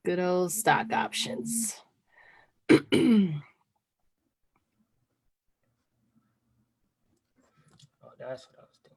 Good old stock options. Oh, that's what I was doing.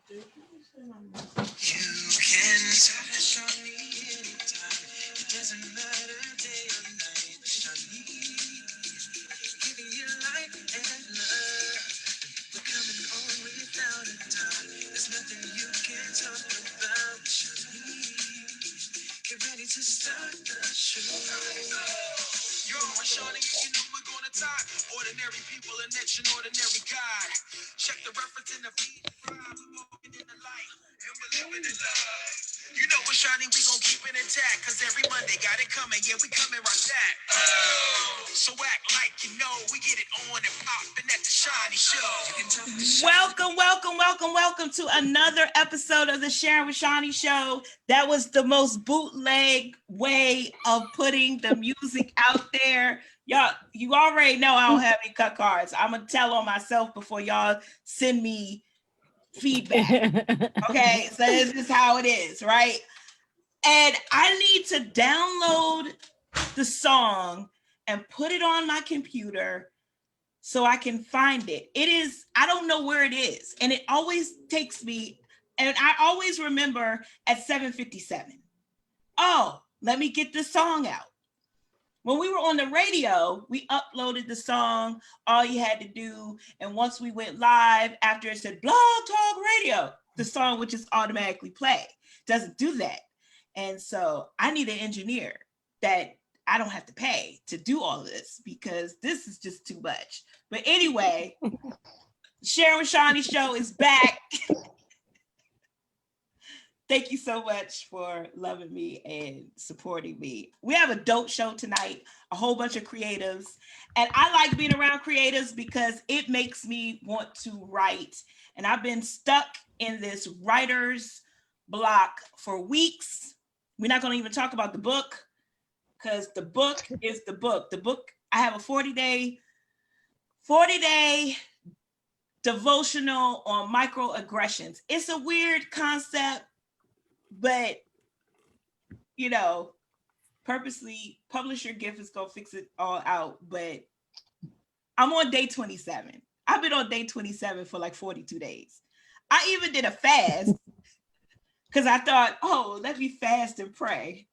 You can touch on me anytime. It doesn't matter day or night. Shani, giving you light and love. We're coming on without a doubt. There's nothing you can't talk about. Shani, get ready to start the show. Yo, Shani, you know we're gonna talk. Ordinary people and next an ordinary God. Check the reference in the feed. We're walking in the light. And we're living in love. You know what, Shani, we gon' keep it intact. Cause every Monday got it coming. Yeah, we coming right back. So act like you know we get it on and poppin' at the Shani Show. Welcome to another episode of the Sharing with Shani Show. That was the most bootleg way of putting the music out there. Y'all, you already know I don't have any cut cards. I'm gonna tell on myself before y'all send me feedback. Okay, so this is how it is, right? And I need to download the song and put it on my computer so I can find it. I don't know where it is. And it always takes me, and I always remember at 7:57. Oh, let me get this song out. When we were on the radio, we uploaded the song, all you had to do. And once we went live, after it said Blog Talk Radio, the song would just automatically play. Doesn't do that. And so I need an engineer that I don't have to pay to do all of this because this is just too much. But anyway, Sharing with Shani Show is back. Thank you so much for loving me and supporting me. We have a dope show tonight, a whole bunch of creatives. And I like being around creatives because it makes me want to write. And I've been stuck in this writer's block for weeks. We're not going to even talk about the book because the book is the book. The book, I have a 40-day devotional on microaggressions. It's a weird concept. But, you know, purposely, Publisher Gift is going to fix it all out. But I'm on day 27. I've been on day 27 for like 42 days. I even did a fast because I thought, oh, let me fast and pray.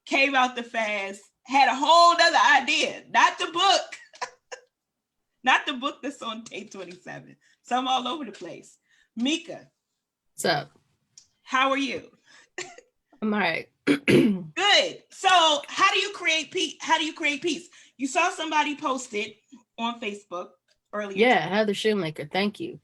Came out the fast, had a whole nother idea. Not the book. Not the book that's on day 27. So I'm all over the place. Mika. What's up? How are you? I'm all right. Good. So how do you create peace? You saw somebody post it on Facebook earlier. Yeah, Heather Shoemaker. Thank you.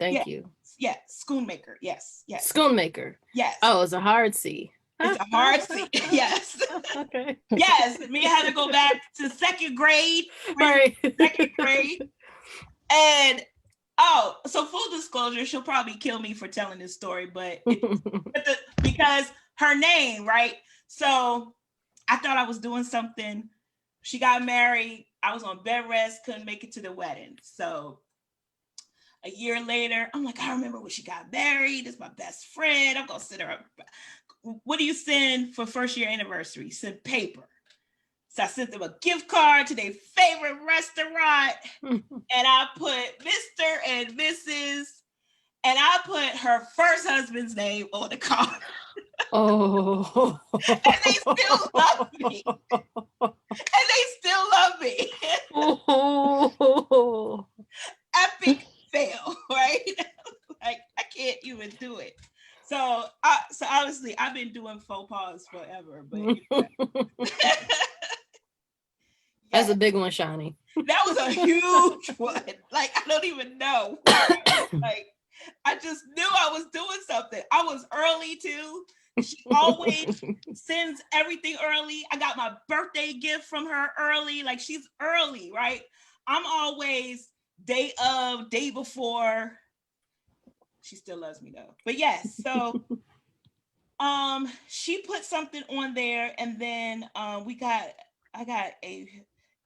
Yeah, Schoonmaker. Yes. Schoonmaker. Yes. Oh, it's a hard C. It's a hard C. Yes. Okay. Yes. Me had to go back to second grade. Right. Second grade. And so full disclosure, she'll probably kill me for telling this story, because her name, right? So I thought I was doing something. She got married. I was on bed rest, couldn't make it to the wedding. So a year later, I'm like, I remember when she got married. It's my best friend. I'm going to send her up. What do you send for first year anniversary? Send paper. So I sent them a gift card to their favorite restaurant. And I put Mr. and Mrs. And I put her first husband's name on the card. Oh. And they still love me. Oh. Epic fail, right? even do it. So, so obviously, I've been doing faux pas forever, but That's yeah, a big one, Shani. that was a huge one. Like, I don't even know. Like, I just knew I was doing something. I was early too. She always sends everything early. I got my birthday gift from her early. Like, she's early, right? I'm always day of, day before. She still loves me though. But yes, so she put something on there, and then I got a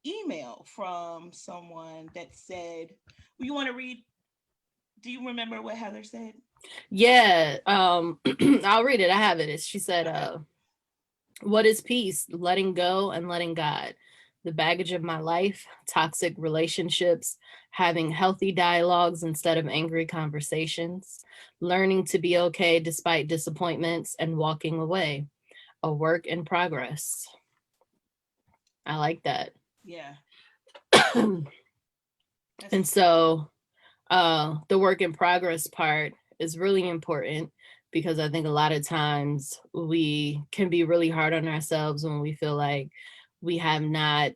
email from someone that said, well, you want to read? Do you remember what Heather said? Yeah, I'll read it. I have it. She said, what is peace? Letting go and letting God. The baggage of my life, toxic relationships, having healthy dialogues instead of angry conversations, learning to be okay despite disappointments, and walking away. A work in progress. I like that. Yeah. And so the work in progress part is really important, because I think a lot of times we can be really hard on ourselves when we feel like we have not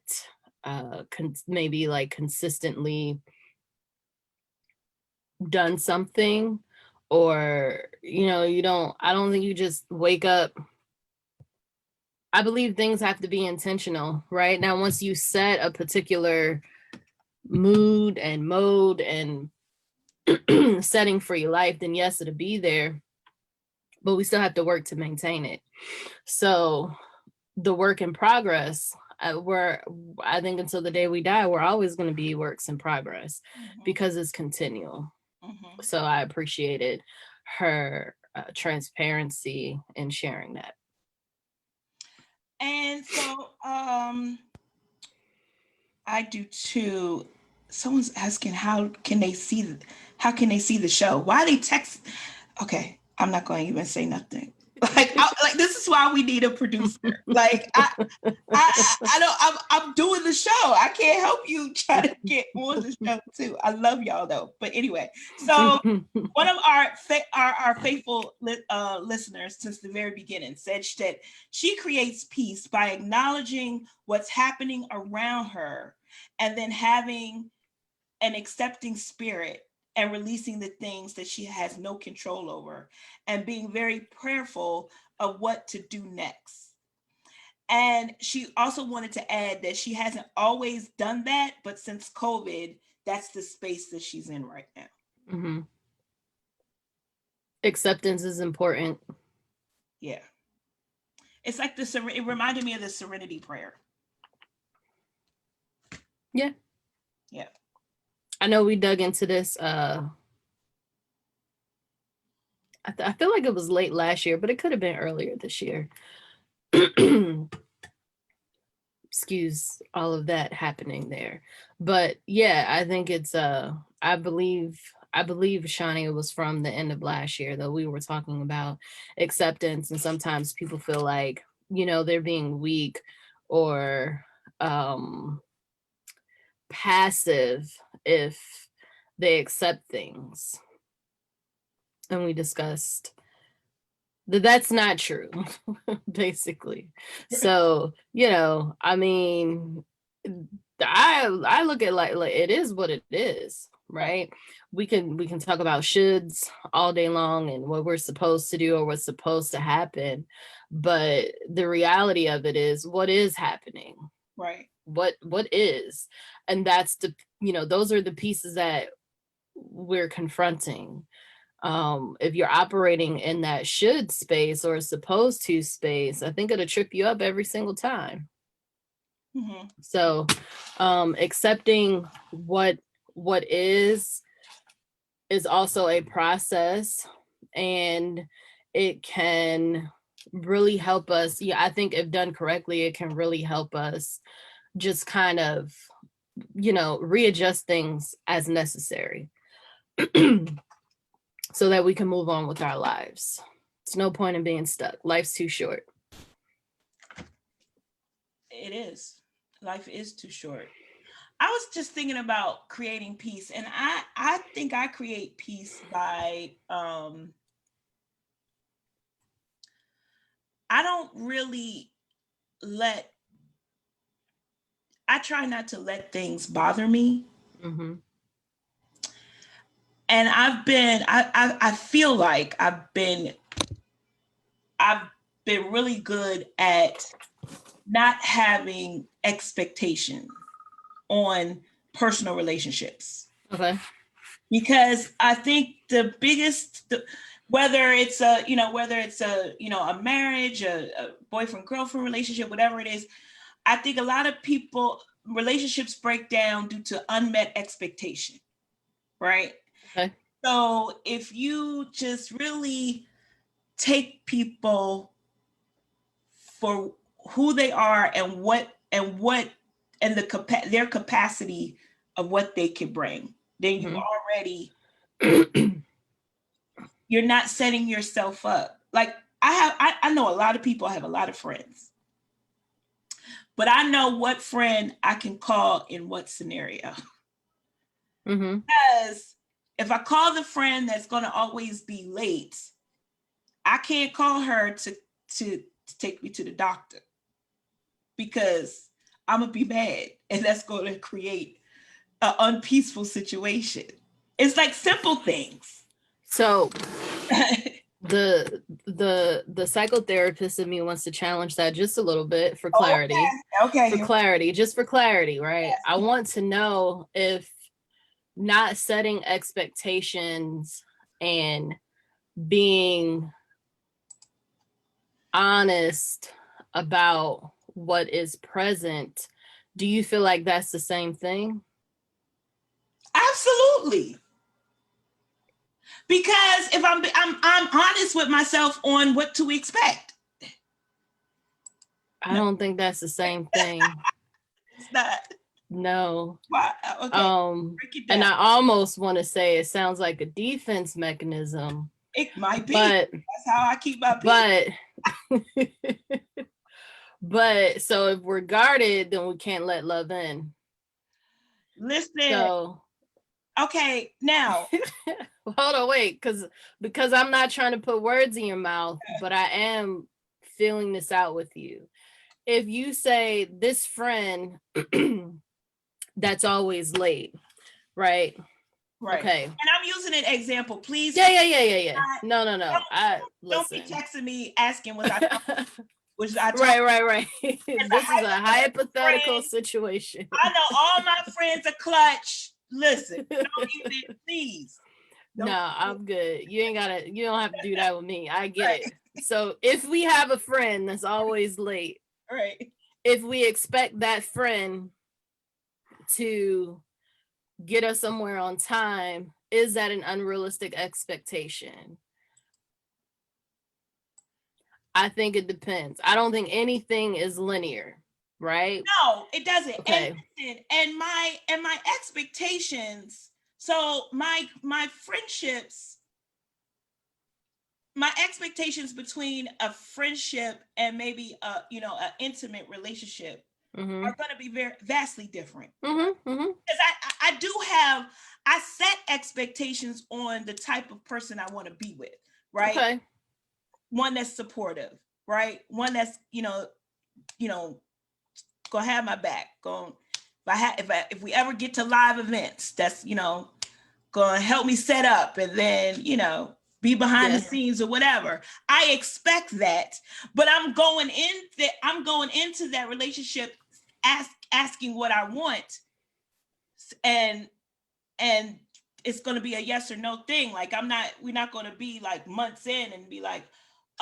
maybe like consistently done something, or I don't think you just wake up. I believe things have to be intentional, right? Now, once you set a particular mood and mode and setting for your life, then yes, it'll be there, but we still have to work to maintain it. So the work in progress, I think until the day we die, we're always going to be works in progress, because it's continual. So I appreciated her transparency in sharing that. And so I do too. Someone's asking how can they see the show? Why they text? Okay, I'm not going to even say nothing. Like, this is why we need a producer. Like, I don't. I'm doing the show. I can't help you try to get on the show too. I love y'all though. But anyway, so one of our faithful listeners since the very beginning said that she creates peace by acknowledging what's happening around her, and then having an accepting spirit and releasing the things that she has no control over, and being very prayerful of what to do next. And she also wanted to add that she hasn't always done that, but since COVID, that's the space that she's in right now. Mm-hmm. Acceptance is important. Yeah. It's like it reminded me of the serenity prayer. Yeah. Yeah. I know we dug into this. I feel like it was late last year, but it could have been earlier this year. Excuse all of that happening there. But yeah, I think it's I believe Shani, it was from the end of last year that we were talking about acceptance, and sometimes people feel like, they're being weak or passive if they accept things. And we discussed that that's not true, basically. So, I mean, I look at like it is what it is, right? We can talk about shoulds all day long and what we're supposed to do or what's supposed to happen, but the reality of it is what is happening. Right. What is, and that's those are the pieces that we're confronting. If you're operating in that should space or supposed to space, I think it'll trip you up every single time. Mm-hmm. So accepting what is also a process, and it can really help us. Yeah, I think if done correctly, it can really help us just kind of readjust things as necessary. So that we can move on with our lives. It's no point in being stuck. Life's too short. It is. Life is too short. I was just thinking about creating peace, and I think I create peace by I don't really I try not to let things bother me. Mm-hmm. And I feel like I've been really good at not having expectation on personal relationships. Okay. Because I think the biggest, whether it's a a marriage, a boyfriend girlfriend relationship, whatever it is, I think a lot of people relationships break down due to unmet expectation, right? Okay. So if you just really take people for who they are and their capacity of what they can bring, then you already you're not setting yourself up. Like I know a lot of people, I have a lot of friends, but I know what friend I can call in what scenario. Mm-hmm. Because if I call the friend that's going to always be late, I can't call her to take me to the doctor, because I'm gonna be mad, and that's going to create an unpeaceful situation. It's like simple things. So the psychotherapist in me wants to challenge that just a little bit for clarity. Okay. Just for clarity, right? Yes. I want to know if not setting expectations and being honest about what is present, do you feel like that's the same thing? Absolutely. Because if I'm honest with myself on what to expect. I don't think that's the same thing. It's not. No. Why? Okay. Break it down. And I almost want to say it sounds like a defense mechanism. It might be. But that's how I keep my peace. But so if we're guarded, then we can't let love in. Listen. So okay, now hold on, wait, because I'm not trying to put words in your mouth, but I am feeling this out with you. If you say this friend that's always late, right? Right. Okay. And I'm using an example, please. Yeah. No. Don't be texting me asking was I was I right. This is a hypothetical situation. I know all my friends are clutch. Listen, don't even, please. No, I'm good. You don't have to do that with me. I get it. So if we have a friend that's always late, right? If we expect that friend to get us somewhere on time, is that an unrealistic expectation? I think it depends. I don't think anything is linear, right? No, it doesn't. Okay. And my expectations. So my friendships, my expectations between a friendship and maybe an intimate relationship are going to be very vastly different. Because I set expectations on the type of person I want to be with, right? Okay. One that's supportive, right? One that's gonna have my back. If we ever get to live events, that's gonna help me set up, and then be behind the scenes or whatever. I expect that, but I'm going into that relationship asking what I want, and it's going to be a yes or no thing. Like we're not going to be like months in and be like,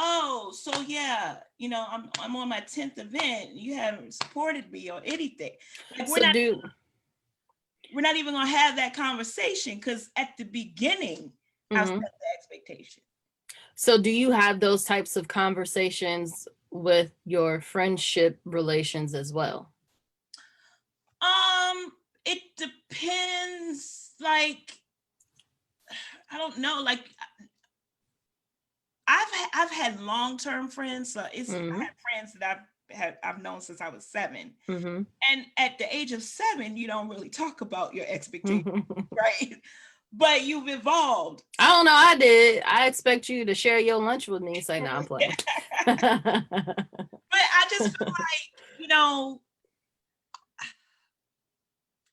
oh, so yeah, I'm on my 10th event. You haven't supported me or anything. Like we're not even going to have that conversation, because at the beginning, I set the expectation. So do you have those types of conversations with your friendship relations as well? It depends. Like, I don't know. Like, I've had long-term friends. So I had friends that I've known since I was 7. And at the age of 7, you don't really talk about your expectations, right? but you've evolved. I don't know. I did. I expect you to share your lunch with me. Say, no, I'm playing. But I just feel like,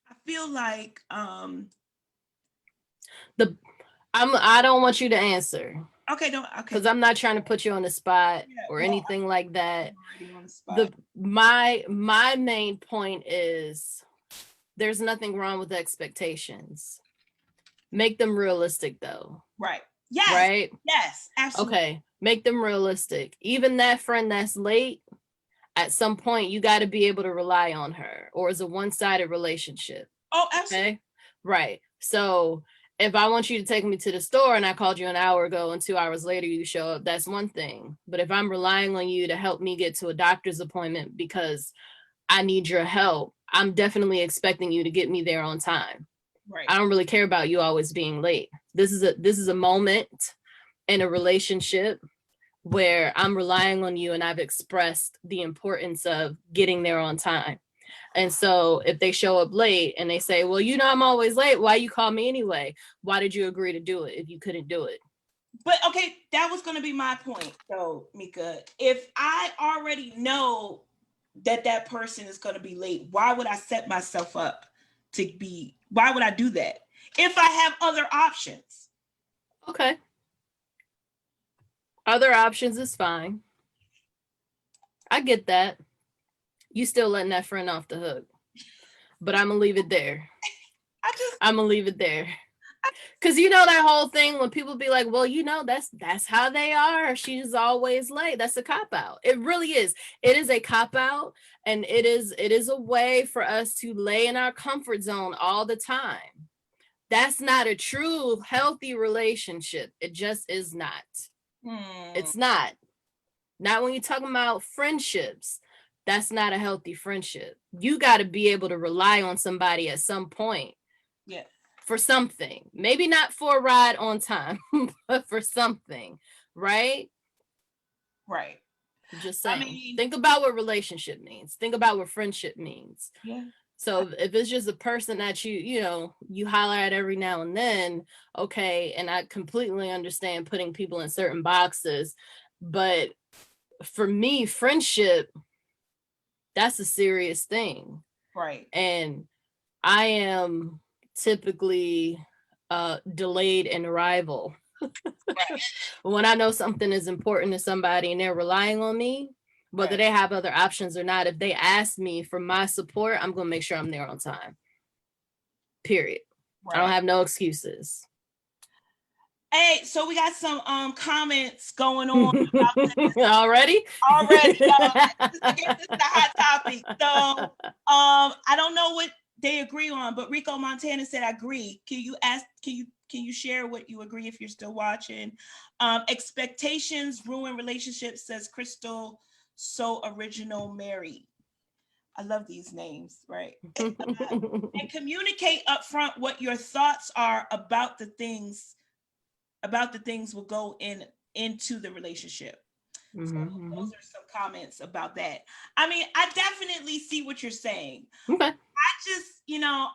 I feel like I don't want you to answer. Okay. Because I'm not trying to put you on the spot or anything like that. My main point is there's nothing wrong with expectations. Make them realistic though. Right. Yes. Right? Yes, absolutely. Okay. Make them realistic. Even that friend that's late, at some point you got to be able to rely on her, or it's a one-sided relationship. Oh, absolutely. Okay. Right. So if I want you to take me to the store and I called you an hour ago and 2 hours later you show up, that's one thing. But if I'm relying on you to help me get to a doctor's appointment because I need your help, I'm definitely expecting you to get me there on time. Right. I don't really care about you always being late. This is a moment in a relationship where I'm relying on you and I've expressed the importance of getting there on time. And so if they show up late and they say, well, I'm always late, why you call me anyway? Why did you agree to do it if you couldn't do it? But okay, that was going to be my point though, Mika. If I already know that person is going to be late, why would I set myself up why would I do that if I have other options? Okay. Other options is fine. I get that. You still letting that friend off the hook. But I'm going to leave it there. I'm going to leave it there. Because that whole thing when people be like, well, that's how they are. She's always late. That's a cop-out. It really is. It is a cop-out. And it is a way for us to lay in our comfort zone all the time. That's not a true healthy relationship. It just is not. It's not. Not when you're talking about friendships. That's not a healthy friendship. You got to be able to rely on somebody at some point. Yeah. For something. Maybe not for a ride on time, but for something. Right? Right. Just saying. Think about what relationship means. Think about what friendship means. Yeah. So if it's just a person that you holler at every now and then, okay, and I completely understand putting people in certain boxes, but for me, friendship, that's a serious thing. Right. And I am typically delayed in arrival. Right. When I know something is important to somebody and they're relying on me, whether they have other options or not, if they ask me for my support, I'm going to make sure I'm there on time. Period. Right. I don't have no excuses. Hey, so we got some comments going on about this. Already, this is the hot topic. So I don't know what they agree on, but Rico Montana said, I agree. Can you share what you agree if you're still watching? Expectations ruin relationships, says Crystal. So original Mary. I love these names, right? And communicate upfront what your thoughts are about the things will go into the relationship. So those are some comments about that. I mean, I definitely see what you're saying. Okay. I just,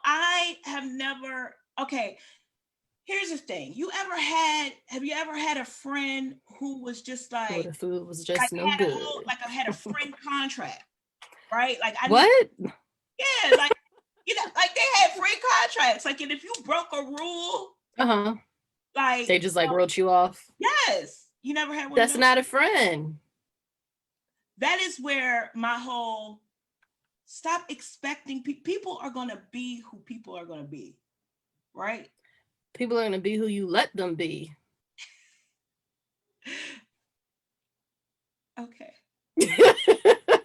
I have never, okay, here's the thing. Have you ever had a friend who was just like, the food was just no good. I had a friend contract, right? Like what? Yeah, like, like they had friend contracts. Like, and if you broke a rule, like they just wrote you off. Yes. You never had one. That's not a friend. That is where my whole stop expecting people are going to be who people are going to be. Right? People are going to be who you let them be. Okay.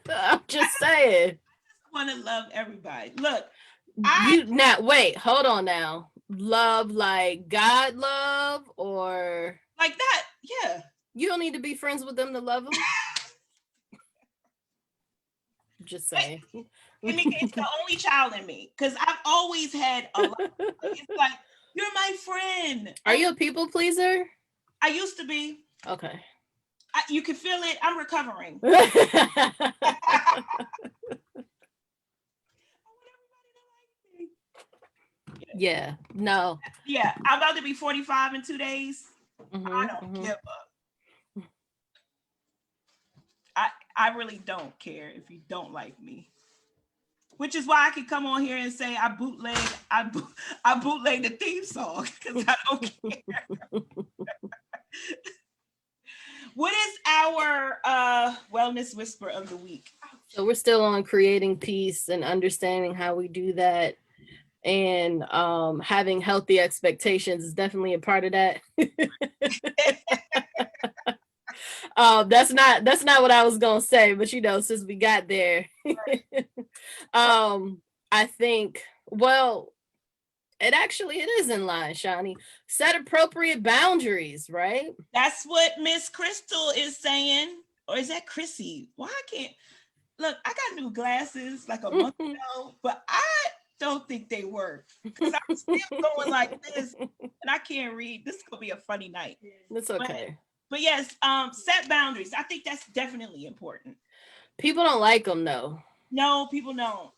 I'm just saying. I just want to love everybody. Look, wait, hold on now. Love like God love or like that? Yeah. You don't need to be friends with them to love them. Just saying. It's the only child in me because I've always had a lot. It's like, you're my friend. Are you a people pleaser? I used to be. Okay. You can feel it. I'm recovering. Yeah, no. Yeah, I'm about to be 45 in 2 days. Mhm, I don't mhm. give up. I really don't care if you don't like me. Which is why I can come on here and say I bootleg the theme song because I don't care. What is our wellness whisper of the week? So we're still on creating peace and understanding how we do that. And having healthy expectations is definitely a part of that. That's not what I was gonna say, but you know, since we got there, I think, well, it is in line, Shani. Set appropriate boundaries, right? That's what Miss Crystal is saying. Or is that Chrissy? Why I can't look? I got new glasses like a month ago, but I don't think they work because I'm still going like this and I can't read. This is gonna be a funny night. That's okay. But yes, set boundaries. I think that's definitely important. People don't like them though. No, people don't.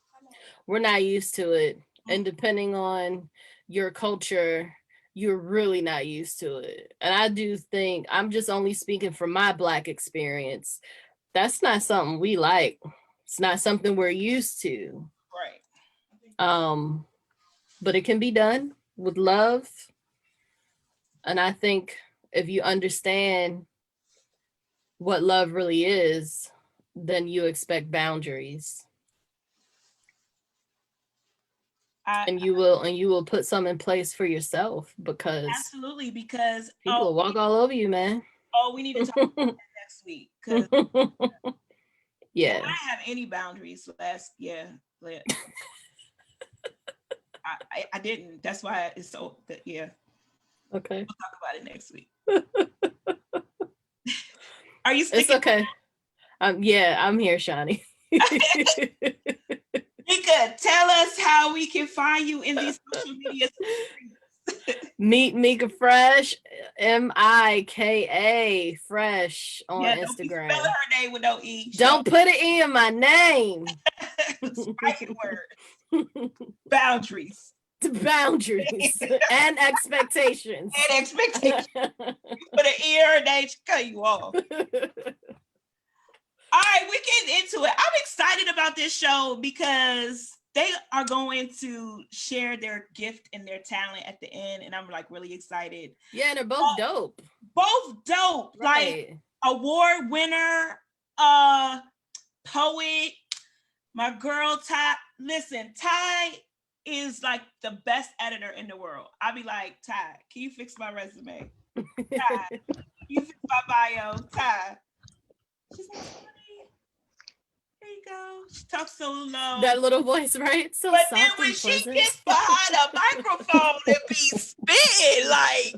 We're not used to it. And depending on your culture, you're really not used to it. And I do think, I'm just only speaking from my Black experience, that's not something we like. It's not something we're used to. Right. But it can be done with love. And I think if you understand what love really is, then you expect boundaries. And you will put some in place for yourself, because absolutely, because people will walk all over you, man. Oh, we need to talk about that next week, because yeah, I didn't have any boundaries last year. I didn't. That's why it's so that yeah. Okay. We'll talk about it next week. Are you speaking? It's okay. Yeah, I'm here, Shani. Mika, tell us how we can find you in these social media. Meet Mika Fresh, Mika Fresh on Instagram. Don't spell her name with no E. Don't put an E in my name. Fighting word. Boundaries. Boundaries and expectations. And expectations. You put an ear and they cut you off. All right, we get into it. I'm excited about this show because they are going to share their gift and their talent at the end, and I'm like really excited. Yeah, they're both dope. Both dope. Right. Like award winner, poet. My girl Ty. Listen, Ty is like the best editor in the world. I'll be like, Ty, can you fix my resume? Ty, can you fix my bio? Ty. She's like, there you go. She talks so low. That little voice, right? So but soft then when she gets behind a microphone and be spitting like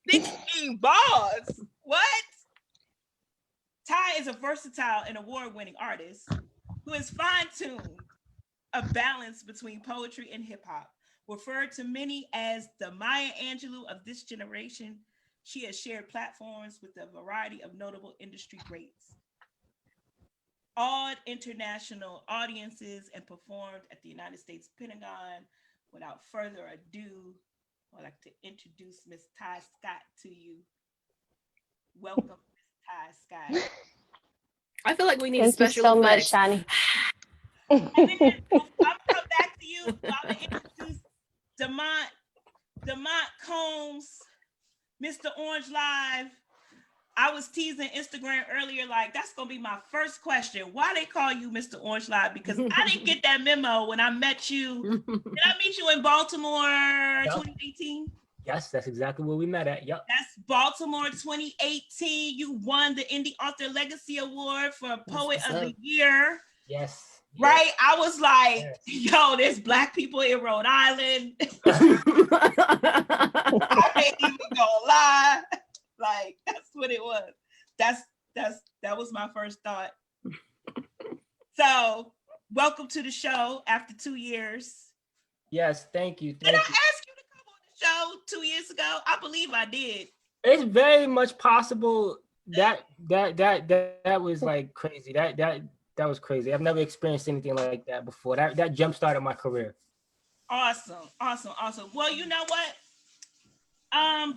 16 bars, what? Ty is a versatile and award-winning artist who has fine-tuned a balance between poetry and hip-hop. Referred to many as the Maya Angelou of this generation, she has shared platforms with a variety of notable industry greats, awed international audiences, and performed at the United States Pentagon. Without further ado, I'd like to introduce Miss Ty Scott to you. Welcome, Miss Ty Scott. I feel like we need Thank special you so effects. much, Shani. And then I'm gonna come back to you. I'm gonna introduce Demont Combs, Mr. Orange Live. I was teasing Instagram earlier, like that's gonna be my first question. Why they call you Mr. Orange Live? Because I didn't get that memo when I met you. Did I meet you in Baltimore 2018? Yes, that's exactly where we met at. Yep. That's Baltimore 2018. You won the Indie Author Legacy Award for Poet of the Year. Yes. Right? I was like, yo, there's Black people in Rhode Island. I ain't even gonna lie. Like, that's what it was. That was my first thought. So, welcome to the show after 2 years. Yes, thank you. Did I ask you to come on the show 2 years ago? I believe I did. It's very much possible that was like crazy. That was crazy. I've never experienced anything like that before. That jump started my career. Awesome, awesome, awesome. Well, you know what?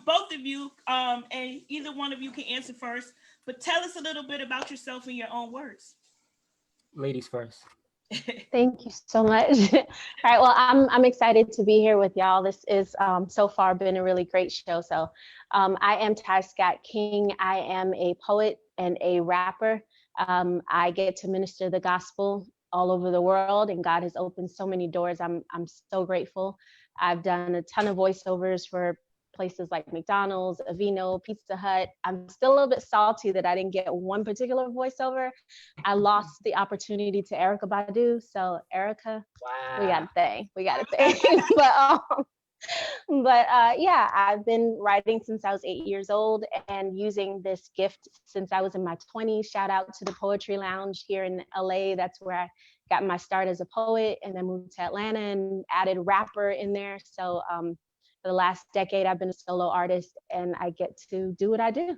Both of you, and either one of you can answer first, but tell us a little bit about yourself in your own words. Ladies first. Thank you so much. All right. Well, I'm excited to be here with y'all. This is so far been a really great show. So I am Ty Scott King. I am a poet and a rapper. I get to minister the gospel all over the world, and God has opened so many doors. I'm so grateful. I've done a ton of voiceovers for places like McDonald's, Avino, Pizza Hut. I'm still a little bit salty that I didn't get one particular voiceover. I lost the opportunity to Erica Badu. So Erica, we got Wow. a thing. We got a thing. Yeah, I've been writing since I was 8 years old and using this gift since I was in my 20s. Shout out to the Poetry Lounge here in LA. That's where I got my start as a poet, and then moved to Atlanta and added rapper in there. So for the last decade, I've been a solo artist, and I get to do what I do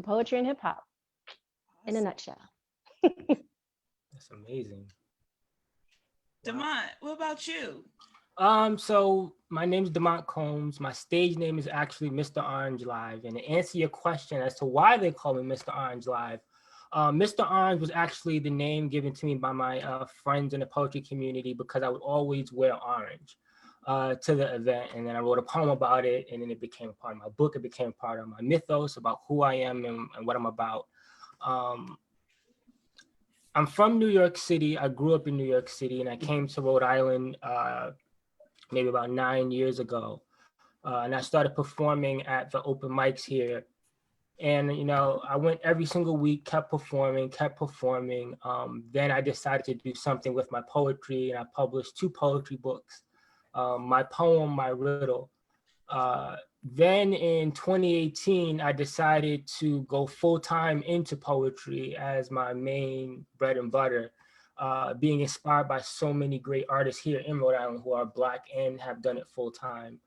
poetry and hip hop in a nutshell. That's amazing. Demont, what about you? So my name is Demont Combs. My stage name is actually Mr. Orange Live. And to answer your question as to why they call me Mr. Orange Live, Mr. Orange was actually the name given to me by my friends in the poetry community because I would always wear orange to the event. And then I wrote a poem about it, and then it became a part of my book. It became part of my mythos about who I am and what I'm about. I'm from New York City. I grew up in New York City, and I came to Rhode Island maybe about 9 years ago. And I started performing at the open mics here. And, you know, I went every single week, kept performing. Then I decided to do something with my poetry, and I published 2 poetry books, my poem, my riddle. Then in 2018, I decided to go full-time into poetry as my main bread and butter. Being inspired by so many great artists here in Rhode Island who are Black and have done it full time.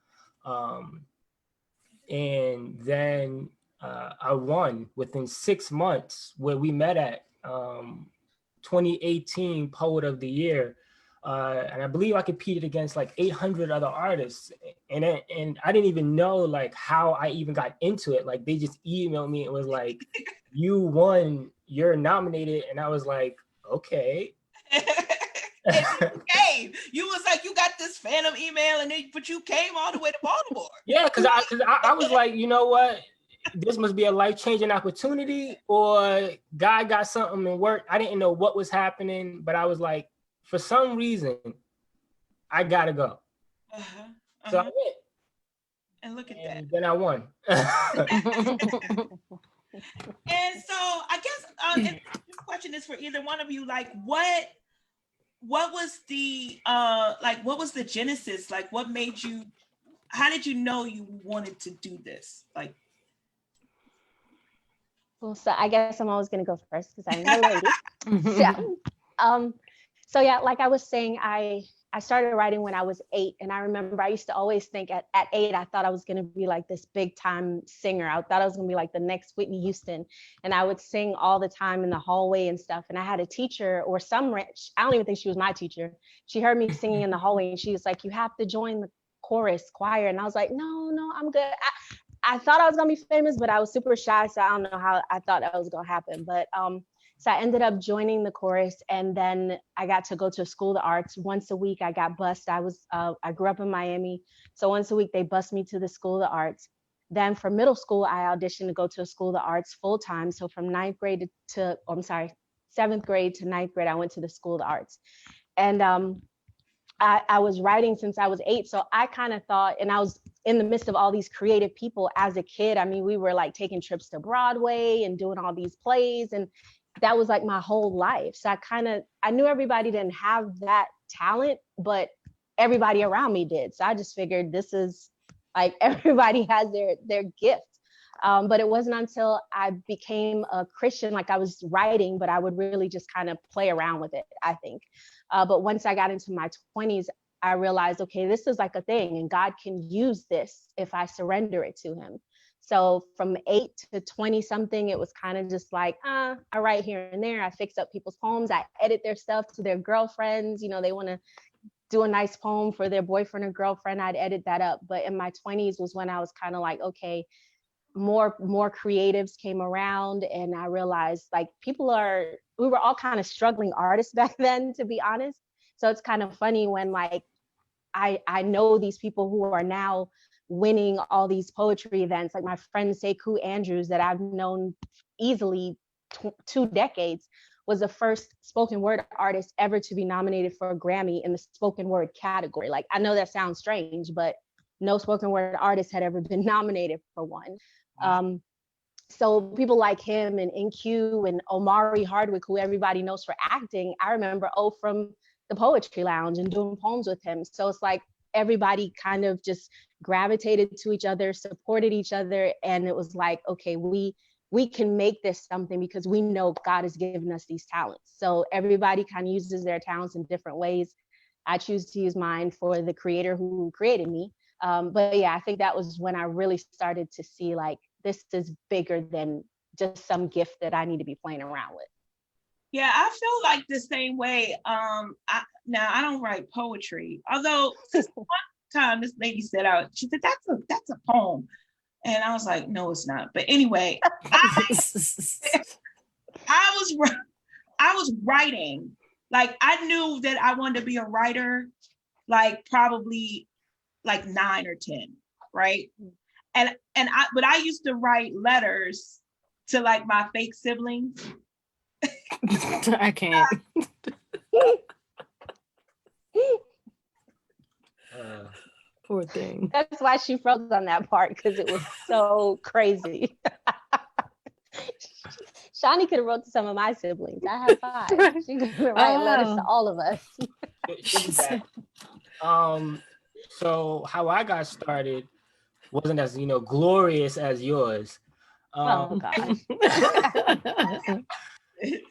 And then I won within 6 months, where we met at 2018 Poet of the Year. And I believe I competed against like 800 other artists. And I didn't even know like how I even got into it. Like they just emailed me. It was like, you won, you're nominated. And I was like, okay. And you came. You was like, you got this phantom email, but you came all the way to Baltimore. Yeah, because I was like, you know what? This must be a life-changing opportunity, or God got something in work. I didn't know what was happening, but I was like, for some reason, I gotta go. So I went. And look at And that. then I won. And so I guess this question is for either one of you. Like, what was the what was the genesis? Like, what made you? How did you know you wanted to do this? Like, Well, so I guess I'm always gonna go first because I'm the lady. So yeah, like I was saying, I started writing when I was 8, and I remember I used to always think at 8 I thought I was gonna be like this big time singer. I thought I was gonna be like the next Whitney Houston, and I would sing all the time in the hallway and stuff. And I had a teacher, or I don't even think she was my teacher. She heard me singing in the hallway, and she was like, "You have to join the chorus choir." And I was like, "No, I'm good." I thought I was gonna be famous, but I was super shy, so I don't know how I thought that was gonna happen. But so I ended up joining the chorus, and then I got to go to a school of the arts once a week. I got bused. I grew up in Miami, so once a week they bused me to the school of the arts. Then for middle school, I auditioned to go to a school of the arts full time. So from 7th grade to 9th grade, I went to the school of the arts, and I was writing since I was 8. So I kind of thought, and I was in the midst of all these creative people as a kid. I mean, we were like taking trips to Broadway and doing all these plays, and that was like my whole life. So I knew everybody didn't have that talent, but everybody around me did. So I just figured this is like everybody has their gift. But it wasn't until I became a Christian, like I was writing, but I would really just kind of play around with it, I think. But once I got into my 20s, I realized, okay, this is like a thing, and God can use this if I surrender it to him. So from 8 to 20 something, it was kind of just like, I write here and there. I fix up people's homes. I edit their stuff to their girlfriends. You know, they want to do a nice poem for their boyfriend or girlfriend, I'd edit that up. But in my 20s was when I was kind of like, okay, more creatives came around, and I realized like we were all kind of struggling artists back then, to be honest. So it's kind of funny when like I know these people who are now winning all these poetry events, like my friend Sekou Andrews that I've known easily 2 decades, was the first spoken word artist ever to be nominated for a Grammy in the spoken word category. Like, I know that sounds strange, but no spoken word artist had ever been nominated for one. So people like him and NQ and Omari Hardwick, who everybody knows for acting, I remember from the Poetry Lounge and doing poems with him. So it's like everybody kind of just gravitated to each other, supported each other, and it was like, okay, we can make this something because we know God has given us these talents. So everybody kind of uses their talents in different ways. I choose to use mine for the creator who created me. But yeah, I think that was when I really started to see like, this is bigger than just some gift that I need to be playing around with. Yeah, I feel like the same way. Now I don't write poetry, although one time this lady said out, she said that's a poem, and I was like, no, it's not. But anyway, I was writing. Like, I knew that I wanted to be a writer, like probably like 9 or 10, right? But I used to write letters to like my fake siblings. I can't. Poor thing. That's why she froze on that part, because it was so crazy. Shani could have wrote to some of my siblings. I have 5. She could write letters to all of us. So how I got started wasn't as glorious as yours. Oh gosh.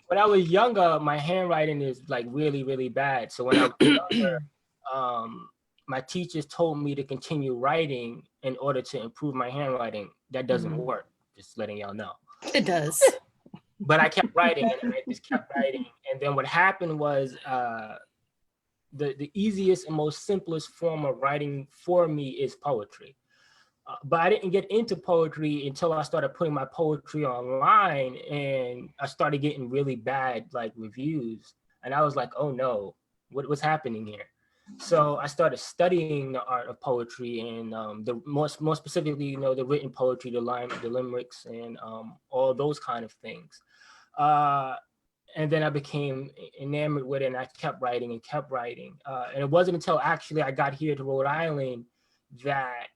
When I was younger, my handwriting is like really, really bad. So when I was younger, my teachers told me to continue writing in order to improve my handwriting. That doesn't work. Just letting y'all know. It does. But I kept writing, and I just kept writing. And then what happened was the easiest and most simplest form of writing for me is poetry. But I didn't get into poetry until I started putting my poetry online, and I started getting really bad like reviews. And I was like, oh no, what's happening here? So I started studying the art of poetry, and the more specifically, the written poetry, the limericks, and all those kind of things. And then I became enamored with it, and I kept writing and kept writing. And it wasn't until actually I got here to Rhode Island that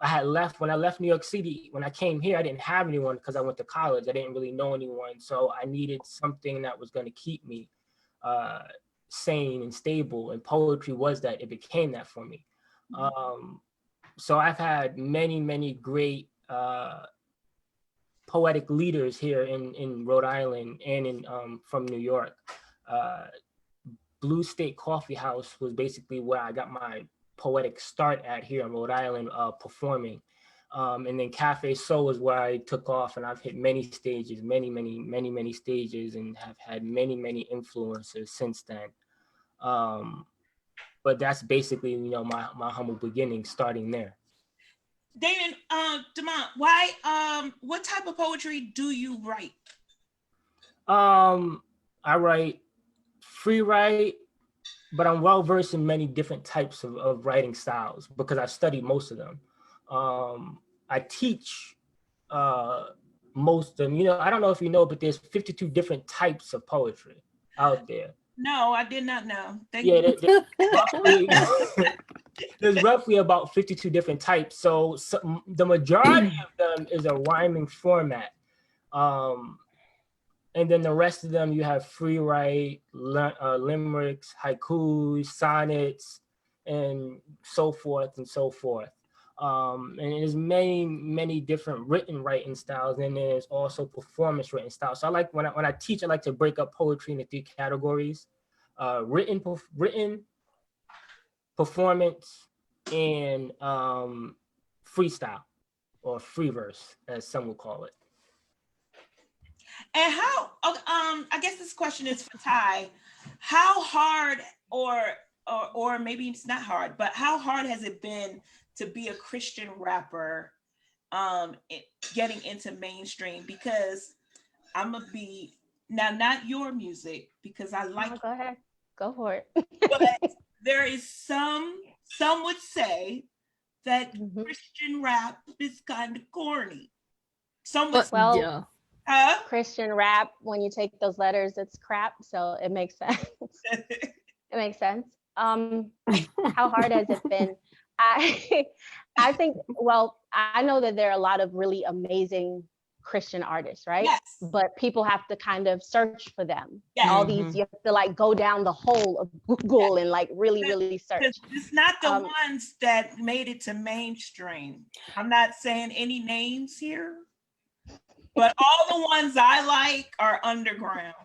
I had left. When I left New York City, when I came here, I didn't have anyone because I went to college. I didn't really know anyone. So I needed something that was going to keep me sane and stable. And poetry was that. It became that for me. So I've had many, many great poetic leaders here in Rhode Island and in from New York. Blue State Coffee House was basically where I got my poetic start at here in Rhode Island, performing. And then Cafe Soul is where I took off, and I've hit many stages, many stages, and have had many influencers since then. But that's basically, my humble beginning, starting there. Damon, Demont, why, what type of poetry do you write? I write free write, but I'm well versed in many different types of writing styles because I've studied most of them. I teach most of them. I don't know if you know, but there's 52 different types of poetry out there. No, I did not know. There's roughly about 52 different types. So the majority of them is a rhyming format. And then the rest of them, you have free write, limericks, haikus, sonnets, and so forth and so forth. And there's many different writing styles, and there's also performance written styles. So I like when I teach, I like to break up poetry into 3 categories: written, performance, and freestyle, or free verse, as some would call it. And I guess this question is for Ty. How hard or or maybe it's not hard, but how hard has it been to be a Christian rapper, getting into mainstream? Because I'm gonna be now, not your music, because I like, Go ahead, go for it. but there is some would say that Mhm. Christian rap is kind of corny. Some would But say, Well, yeah. huh? Christian rap, when you take those letters, it's crap. So it makes sense. It makes sense. How hard has it been? I I think, well, I know that there are a lot of really amazing Christian artists, right? Yes, But people have to kind of search for them. All yes. these, you have to like go down the hole of Google and like really, really Because search. it's not the Um, ones that made it to mainstream. I'm not saying any names here, but all the ones I like are underground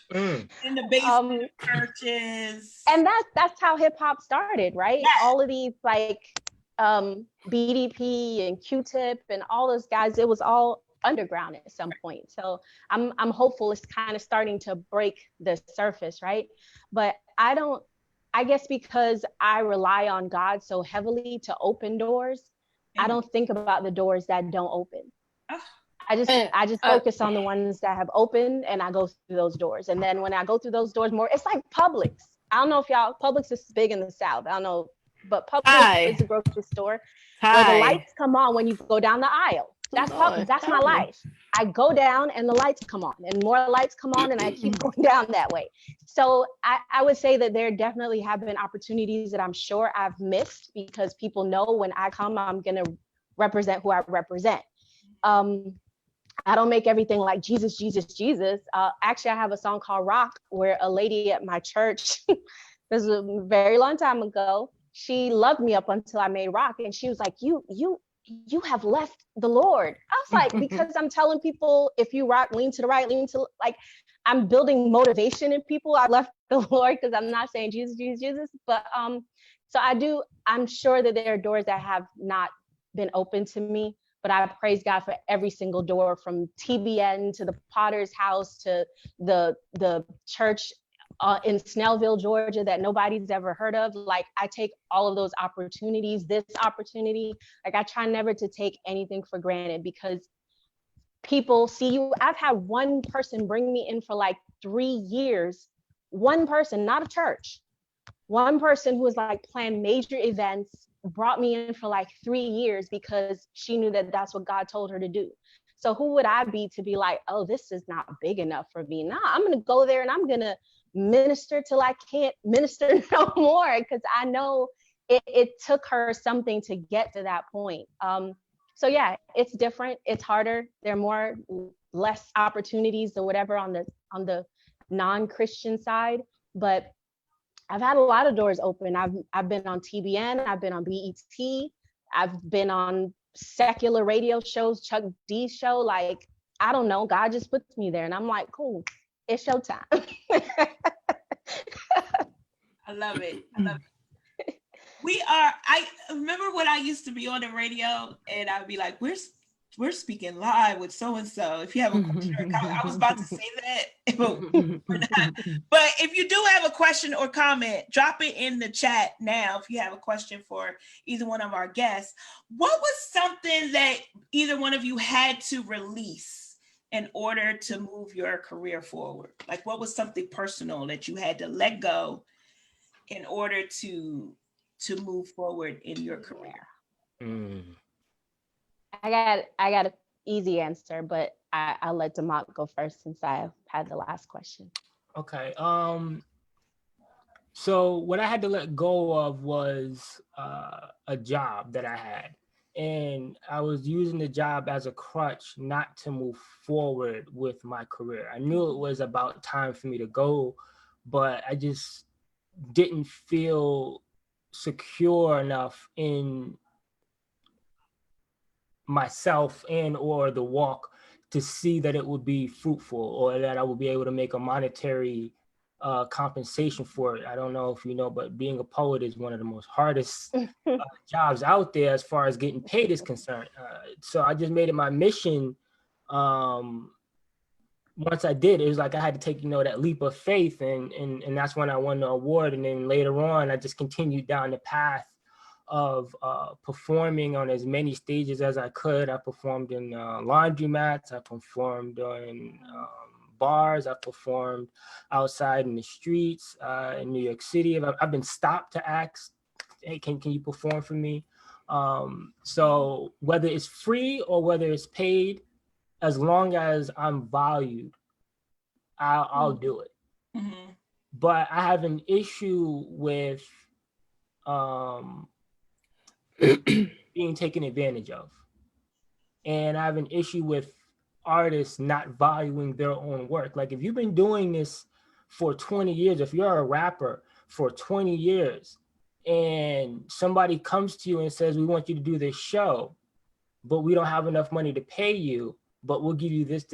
Mm. in the basement um, of churches. and that's how hip hop started, right? Yes. All of these like BDP and Q-Tip and all those guys, it was all underground at some point. So I'm hopeful it's kind of starting to break the surface, right? But I guess because I rely on God so heavily to open doors, I don't think about the doors that don't open. Oh, I just focus on the ones that have opened, and I go through those doors. And then when I go through those doors more, it's like Publix. I don't know if Publix is big in the South. I don't know, but Publix is a grocery store where the lights come on when you go down the aisle. That's my life. I go down and the lights come on, and more lights come on, and I keep going down that way. So I would say that there definitely have been opportunities that I'm sure I've missed, because people know when I come, I'm gonna represent who I represent. I don't make everything like Jesus, Jesus, Jesus. Actually, I have a song called Rock, where a lady at my church, this was a very long time ago, she loved me up until I made Rock. And she was like, you have left the Lord. I was like, because I'm telling people, if you rock, lean to the right, lean to, like, I'm building motivation in people. I left the Lord because I'm not saying Jesus, Jesus, Jesus. But so I'm sure that there are doors that have not been open to me, but I praise God for every single door, from TBN to the Potter's House to the church in Snellville, Georgia, that nobody's ever heard of. Like, I take all of those opportunities, this opportunity, like I try never to take anything for granted, because people see you. I've had one person bring me in for like 3 years, one person, not a church, one person who was like planned major events, brought me in for like 3 years because she knew that that's what God told her to do. So who would I be to be like, oh, this is not big enough for me? Nah, I'm going to go there and I'm going to minister till I can't minister no more, because I know it took her something to get to that point. So yeah, it's different. It's harder. There are less opportunities or whatever on the non-Christian side, but I've had a lot of doors open. I've been on TBN, I've been on BET, I've been on secular radio shows, Chuck D's show. Like, I don't know, God just puts me there, and I'm like, cool, it's showtime. I love it. I love it. I remember when I used to be on the radio, and I'd be like, we're speaking live with so-and-so. If you have a question or comment, I was about to say that, but if you do have a question or comment, drop it in the chat now. If you have a question for either one of our guests, what was something that either one of you had to release in order to move your career forward? Like, what was something personal that you had to let go in order to move forward in your career? Mm. I got an easy answer, but I'll let Demont go first since I had the last question. Okay. So what I had to let go of was a job that I had, and I was using the job as a crutch not to move forward with my career. I knew it was about time for me to go, but I just didn't feel secure enough in myself and or the walk to see that it would be fruitful, or that I would be able to make a monetary compensation for it. I don't know if you know, but being a poet is one of the most hardest jobs out there as far as getting paid is concerned. So I just made it my mission once I did, it was like I had to take, that leap of faith, and that's when I won the award. And then later on, I just continued down the path of performing on as many stages as I could. I performed in laundromats, I performed in bars, I performed outside in the streets in New York City. I've been stopped to ask, hey, can you perform for me? So whether it's free or whether it's paid, as long as I'm valued, I'll do it. Mm-hmm. But I have an issue with being taken advantage of. And I have an issue with artists not valuing their own work. Like if you've been doing this for 20 years, if you're a rapper for 20 years and somebody comes to you and says, we want you to do this show, but we don't have enough money to pay you, but we'll give you this,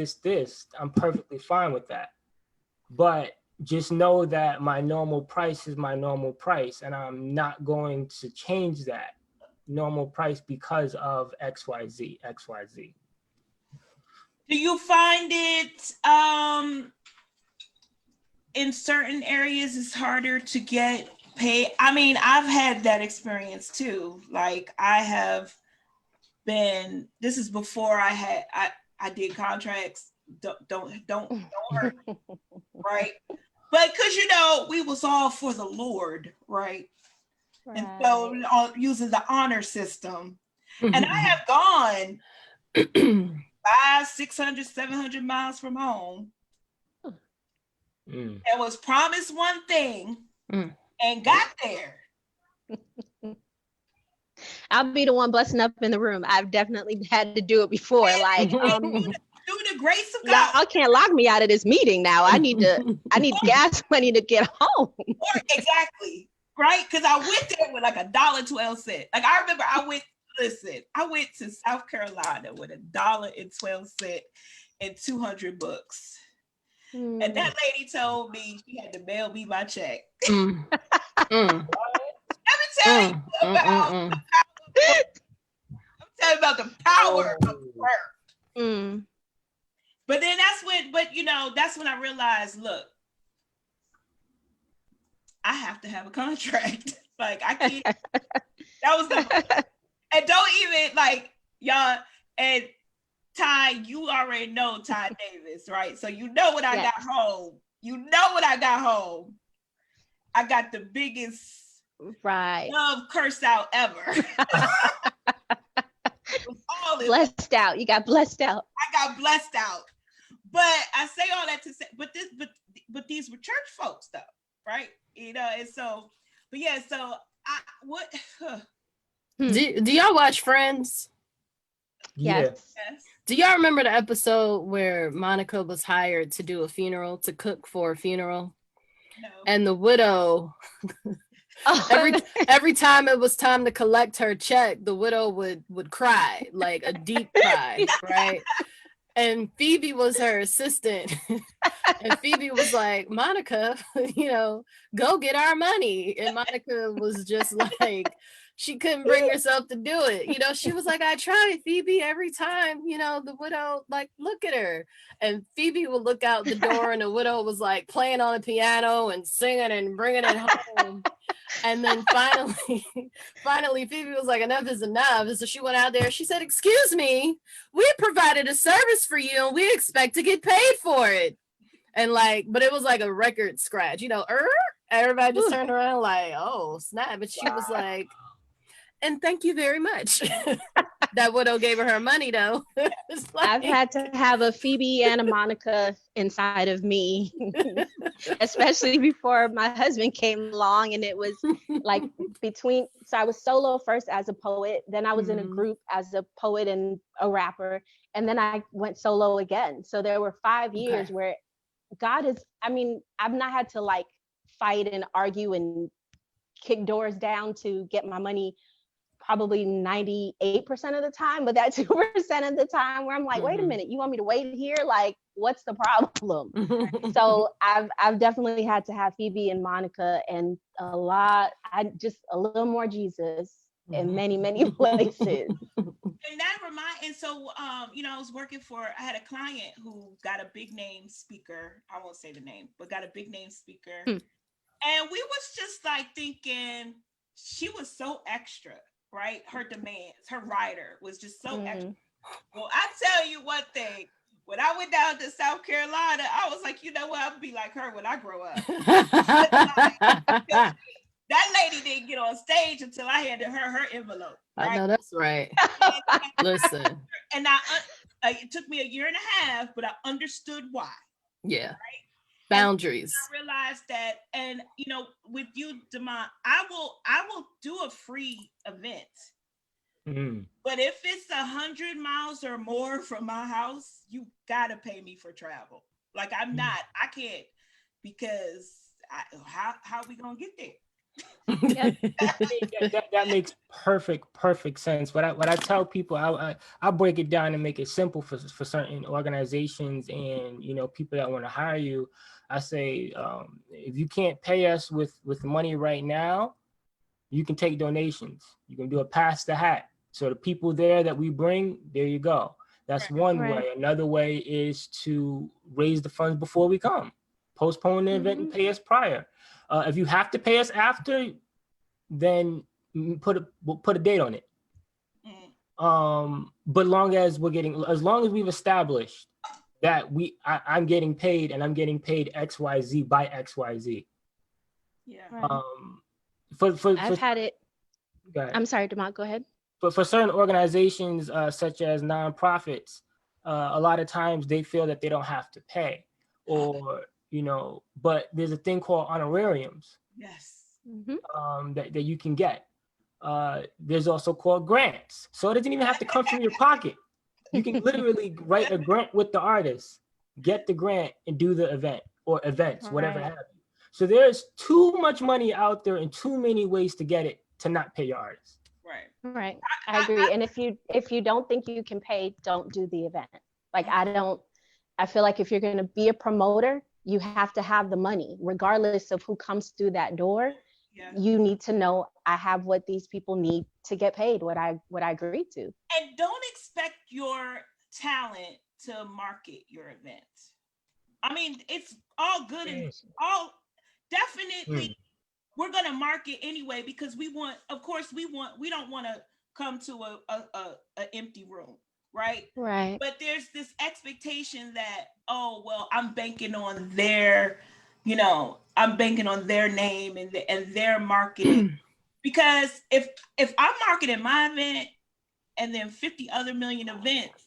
I'm perfectly fine with that. But just know that my normal price is my normal price, and I'm not going to change that normal price because of XYZ. Do you find it in certain areas it's harder to get paid? I mean, I've had that experience too. Like this is before I did contracts. Don't hurt me, right? But because we was all for the Lord, right? And so using the honor system. And I have gone 500, 600, 700 miles from home and was promised one thing and got there. I'll be the one busting up in the room. I've definitely had to do it before. Like, through the grace of God. Y'all can't lock me out of this meeting now. I need gas money to get home. Exactly. Right? Because I went there with like $1.12. Like I remember I went to South Carolina with $1.12 and 200 books. And that lady told me she had to mail me my check. Let me tell you about the power of prayer. But then that's when I realized, look, I have to have a contract. Like I can't. That was and don't even like y'all and Ty. You already know Ty Davis, right? So when I got home. I got the biggest love curse out ever. Blessed out. You got blessed out. I got blessed out. But I say all that to say, but these were church folks though, right? And so, but yeah, so do y'all watch Friends? Yes. Do y'all remember the episode where Monica was hired to do a funeral, to cook for a funeral? No. And the widow, every time it was time to collect her check, the widow would cry, like a deep cry, right? And Phoebe was her assistant. And Phoebe was like, Monica, go get our money. And Monica was just like, she couldn't bring herself to do it. She was like, I tried, Phoebe, every time, the widow, like, look at her. And Phoebe would look out the door and the widow was like playing on the piano and singing and bringing it home. And then finally, Phoebe was like, enough is enough. And so she went out there. She said, excuse me, we provided a service for you and we expect to get paid for it. And but it was like a record scratch, everybody just turned around like, oh, snap. But she was like, and thank you very much. That widow gave her money, though. I've had to have a Phoebe and a Monica inside of me, especially before my husband came along. And it was like so I was solo first as a poet, then I was in a group as a poet and a rapper, and then I went solo again. So there were 5 years where I've not had to like fight and argue and kick doors down to get my money probably 98% of the time, but that 2% of the time where I'm like, wait a minute, you want me to wait here? Like, what's the problem? So I've definitely had to have Phoebe and Monica and a little more Jesus in many, many places. And that and so I was working I had a client who got a big name speaker. I won't say the name, but got a big name speaker. Hmm. And we was just like thinking she was so extra, right? Her demands, her rider was just so extra. Well, I tell you one thing. When I went down to South Carolina, I was like, you know what? I'll be like her when I grow up. That lady didn't get on stage until I handed her envelope. Right? I know that's right. Listen. And it took me a year and a half, but I understood why. Yeah. Right? Boundaries. And I realized that, and with you, Demont, I will do a free event. But if it's 100 miles or more from my house, you gotta pay me for travel. Like I can't, because how are we gonna get there? That makes perfect sense. What I tell people, I break it down and make it simple for certain organizations and people that want to hire you. I say, if you can't pay us with money right now, you can take donations. You can do a pass the hat. So the people there that we bring, there you go. That's one way. Another way is to raise the funds before we come. Postpone the event and pay us prior. If you have to pay us after, then put a date on it. But as long as we've established that I'm getting paid and I'm getting paid XYZ by XYZ. Yeah. I've had it. I'm sorry, Demont, go ahead. But for certain organizations, such as nonprofits, a lot of times they feel that they don't have to pay, or but there's a thing called honorariums. Yes. That you can get. There's also called grants. So it doesn't even have to come from your pocket. You can literally write a grant with the artist, get the grant, and do the event or events, whatever have you. So there's too much money out there and too many ways to get it to not pay your artist. Right. I agree. And if you don't think you can pay, don't do the event. Like I feel like if you're going to be a promoter, you have to have the money, regardless of who comes through that door. Yeah. You need to know I have what these people need to get paid, what I agreed to. And don't expect your talent to market your event. I mean, it's all good and all definitely we're going to market anyway, because we don't want to come to a empty room, right? Right. But there's this expectation that, oh, well, I'm banking on their, I'm banking on their name and their marketing. Because if I'm marketing my event and then 50 other million events,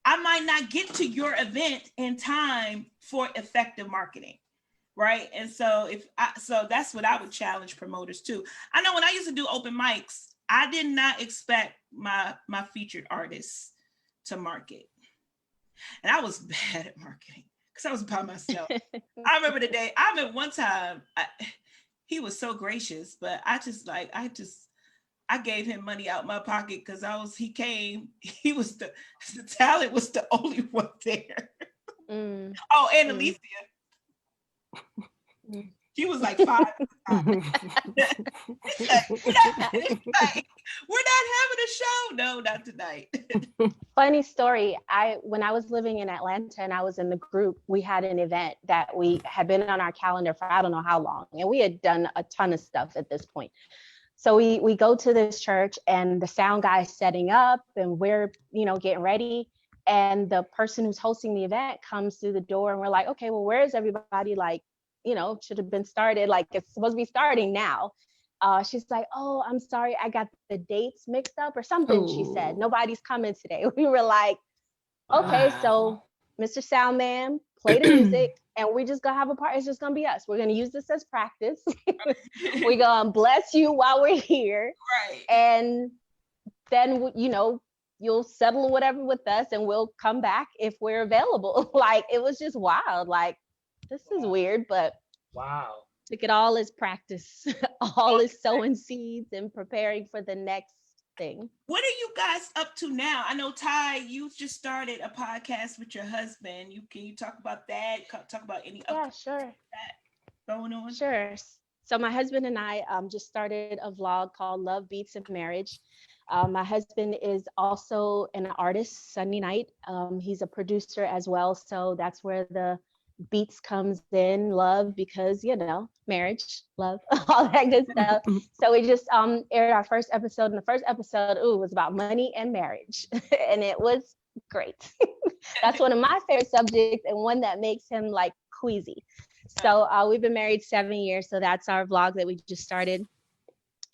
I might not get to your event in time for effective marketing. Right. And so so that's what I would challenge promoters too. I know when I used to do open mics, I did not expect my featured artists to market. And I was bad at marketing because I was by myself. I remember one time he was so gracious, but I gave him money out my pocket because he came, he was the talent was the only one there. Oh, and Alicia. She was like 5. We're not having a show. No, not tonight. Funny story. When I was living in Atlanta and I was in the group, we had an event that we had been on our calendar for I don't know how long. And we had done a ton of stuff at this point. So we go to this church and the sound guy is setting up and we're, getting ready. And the person who's hosting the event comes through the door and we're like, okay, well, where is everybody? Like, should have been started. Like it's supposed to be starting now. She's like, oh, I'm sorry. I got the dates mixed up or something. Ooh. She said, nobody's coming today. We were like, okay, so Mr. Soundman, play the music and we're just gonna have a party. It's just gonna be us. We're gonna use this as practice. We're gonna bless you while we're here. Right. And then, you'll settle whatever with us and we'll come back if we're available. Like, it was just wild. Like, this is weird, but wow. Took it all as practice. All is sowing seeds and preparing for the next thing. What are you guys up to now? I know, Ty, you just started a podcast with your husband. Can you talk about that? Talk about any sure. That going on? Sure. So my husband and I just started a vlog called Love Beats and Marriage. My husband is also an artist, Sunday Night. He's a producer as well. So that's where the beats comes in, love, because, you know, marriage, love, all that good stuff. So we just aired our first episode. And the first episode, was about money and marriage. And it was great. That's one of my favorite subjects and one that makes him like queasy. So we've been married 7 years. So that's our vlog that we just started.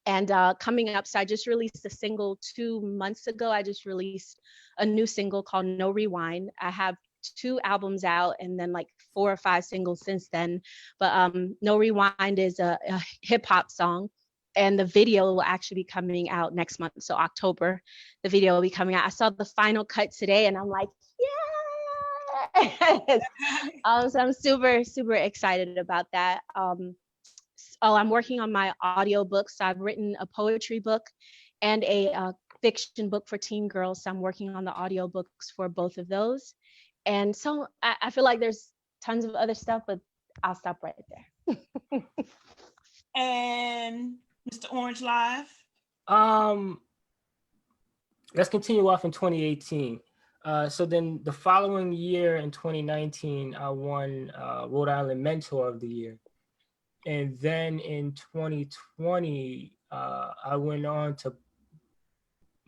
And coming up, so I just released a single 2 months ago. I just released a new single called No Rewind. I have 2 albums out and then like 4 or 5 singles since then. But No Rewind is a hip hop song. And the video will actually be coming out next month. So October, the video will be coming out. I saw the final cut today and I'm like, yeah. So I'm super, super excited about that. I'm working on my audiobooks. So I've written a poetry book and a fiction book for teen girls. So I'm working on the audiobooks for both of those. And so I feel like there's tons of other stuff, but I'll stop right there. And Mr. Orange Live. Let's continue off in 2018. So then the following year in 2019, I won Rhode Island Mentor of the Year. And then in 2020, I went on to,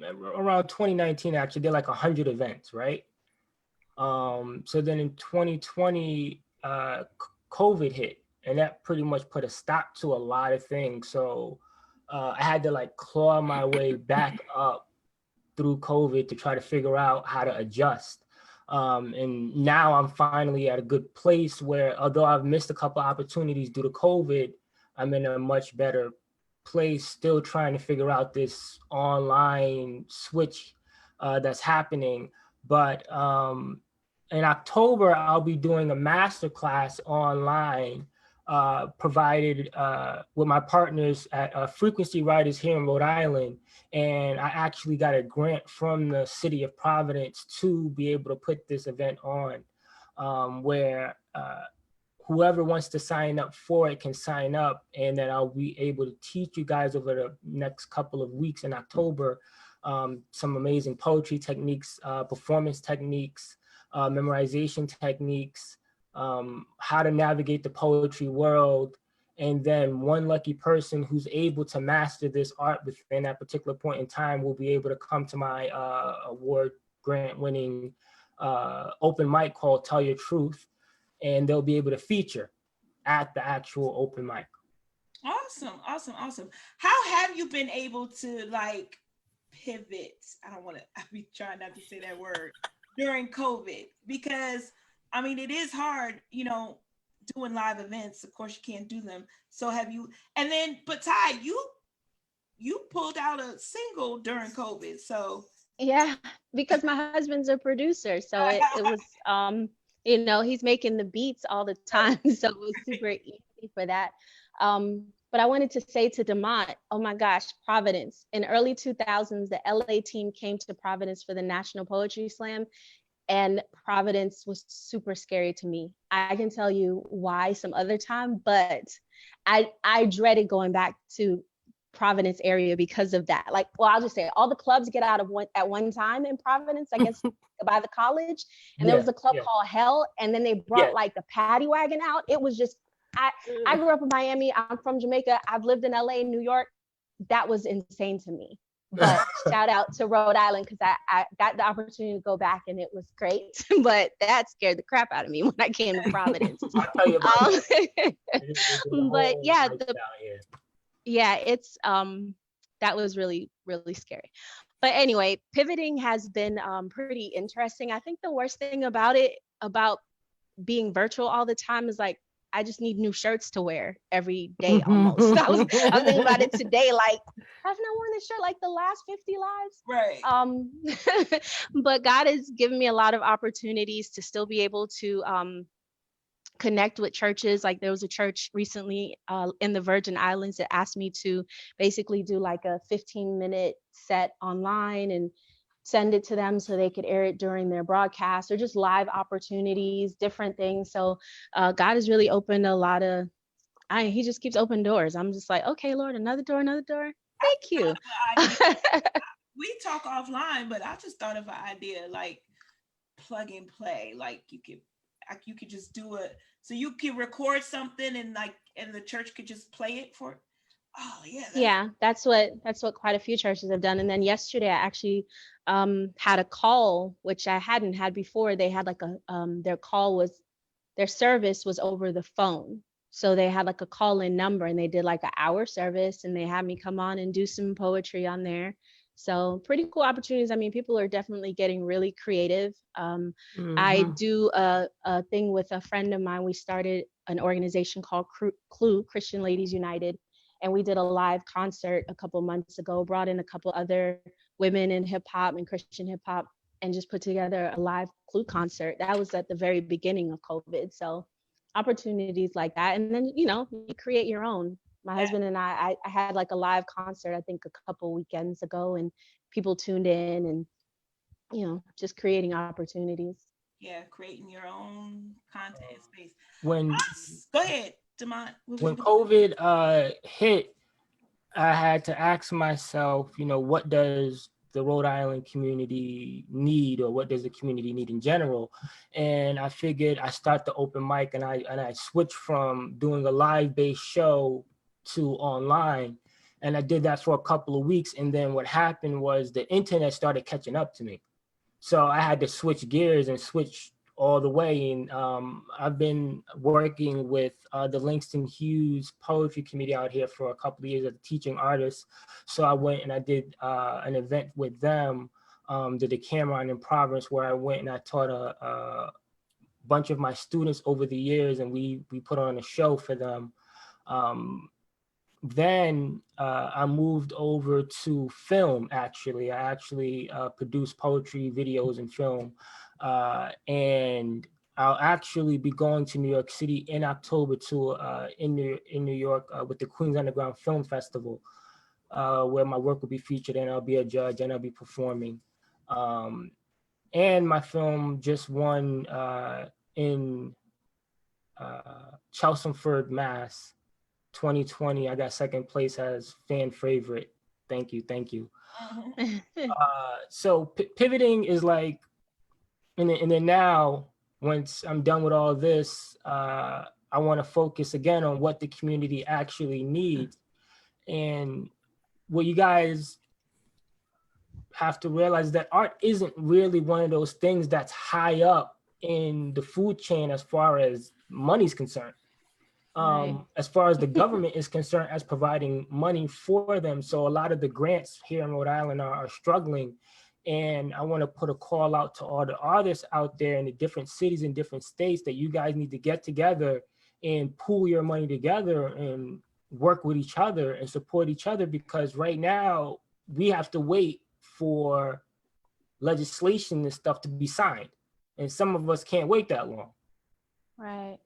around 2019, actually did like 100 events, right? So then in 2020, COVID hit, and that pretty much put a stop to a lot of things. So I had to like claw my way back up through COVID to try to figure out how to adjust. And now I'm finally at a good place where, although I've missed a couple of opportunities due to COVID, I'm in a much better place, still trying to figure out this online switch that's happening. But in October, I'll be doing a masterclass online provided with my partners at Frequency Writers here in Rhode Island. And I actually got a grant from the city of Providence to be able to put this event on, where whoever wants to sign up for it can sign up. And then I'll be able to teach you guys over the next couple of weeks in October some amazing poetry techniques, performance techniques, memorization techniques, how to navigate the poetry world. And then one lucky person who's able to master this art within that particular point in time will be able to come to my award grant winning open mic called Tell Your Truth. And they'll be able to feature at the actual open mic. Awesome, awesome, awesome. How have you been able to like pivot? I be trying not to say that word during COVID, because I mean, it is hard, you know, doing live events. Of course, you can't do them. So have you, and then, but Ty, you pulled out a single during COVID. So Yeah, because my husband's a producer. So it was, you know, he's making the beats all the time. So it was super easy for that. But I wanted to say to Demont, oh my gosh, Providence. In early 2000s, the LA team came to Providence for the National Poetry Slam. And Providence was super scary to me. I can tell you why some other time, but I dreaded going back to Providence area because of that. Like, well, I'll just say all the clubs get out of at one time in Providence, I guess, by the college. And there was a club called Hell, and then they brought like the paddy wagon out. It was just, I grew up in Miami. I'm from Jamaica. I've lived in LA, New York. That was insane to me. But shout out to Rhode Island, because I got the opportunity to go back and it was great. But that scared the crap out of me when I came to Providence. I'll tell you about but yeah, it's that was really, really scary. But anyway, pivoting has been pretty interesting. I think the worst thing about being virtual all the time is like, I just need new shirts to wear every day almost. I was thinking about it today, like, haven't I worn this shirt like the last 50 lives? Right. But God has given me a lot of opportunities to still be able to connect with churches. Like there was a church recently in the Virgin Islands that asked me to basically do like a 15-minute set online and send it to them so they could air it during their broadcast, or just live opportunities, different things. So God has really opened a lot of, he just keeps opening doors. I'm just like, okay, Lord, another door. Thank you. we talk offline, but I just thought of an idea like plug and play. Like you could just do it. So you could record something and the church could just play it for. Oh yeah. Yeah, that's what quite a few churches have done. And then yesterday I actually had a call, which I hadn't had before. They had like a their service was over the phone. So they had like a call-in number and they did like an hour service and they had me come on and do some poetry on there. So pretty cool opportunities. I mean, people are definitely getting really creative. I do a thing with a friend of mine. We started an organization called Clue, Christian Ladies United, and we did a live concert a couple months ago, brought in a couple other women in hip hop and Christian hip hop, and just put together a live Clue concert. That was at the very beginning of COVID. So opportunities like that. And then, you create your own. My husband and I had like a live concert, I think a couple weekends ago, and people tuned in and, just creating opportunities. Yeah, creating your own content space. When Go ahead, Demont. when COVID hit, I had to ask myself, what does the Rhode Island community need, or what does the community need in general? And I figured I start the open mic, and I switched from doing a live-based show to online. And I did that for a couple of weeks. And then what happened was the internet started catching up to me. So I had to switch gears and switch all the way. And I've been working with the Langston Hughes Poetry Committee out here for a couple of years as a teaching artist. So I went and I did an event with them, the Decameron in Providence, where I went and I taught a bunch of my students over the years, and we put on a show for them. Then I moved over to film, actually. I actually produced poetry, videos, and film. And I'll actually be going to New York City in October to in New York with the Queens Underground Film Festival, where my work will be featured, and I'll be a judge and I'll be performing. And my film just won in Chelmsford, Mass. 2020, I got second place as fan favorite. Thank you. So pivoting is like, and then now, once I'm done with all this, I want to focus again on what the community actually needs. And what you guys have to realize that art isn't really one of those things that's high up in the food chain as far as money's concerned. Right. As far as the government is concerned, as providing money for them. So a lot of the grants here in Rhode Island are struggling. And I want to put a call out to all the artists out there in the different cities and different states that you guys need to get together and pool your money together and work with each other and support each other, because right now we have to wait for legislation and stuff to be signed. And some of us can't wait that long. Right.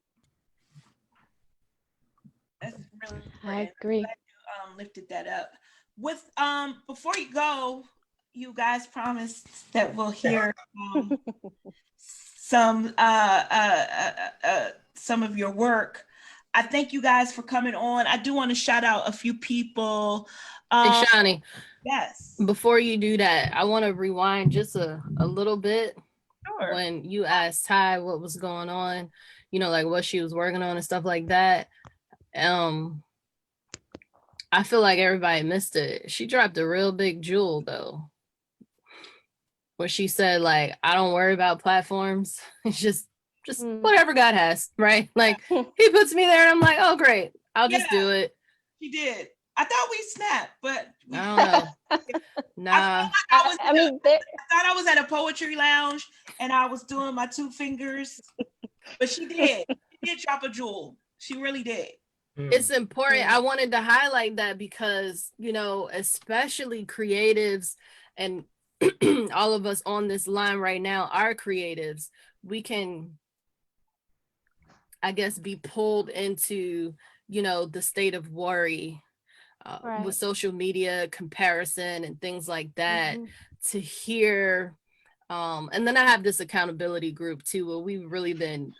That's really I agree. glad you lifted that up. With before you go, you guys promised that we'll hear some of your work. I thank you guys for coming on. I do want to shout out a few people. Hey, Shani. Yes. Before you do that, I want to rewind just a little bit. Sure. When you asked Ty what was going on, like what she was working on and stuff like that. I feel like everybody missed it. She dropped a real big jewel though, where she said, like, I don't worry about platforms. It's just whatever God has, right? Like he puts me there and I'm like, oh great, I'll just do it. She did. I thought we snapped, but I don't know. Nah. I thought I was at a poetry lounge and I was doing my two fingers, but she did. She did drop a jewel. She really did. It's important. I wanted to highlight that because, especially creatives and all of us on this line right now are creatives. We can, I guess, be pulled into, the state of worry with social media comparison and things like that, to hear And then I have this accountability group too, where we've really been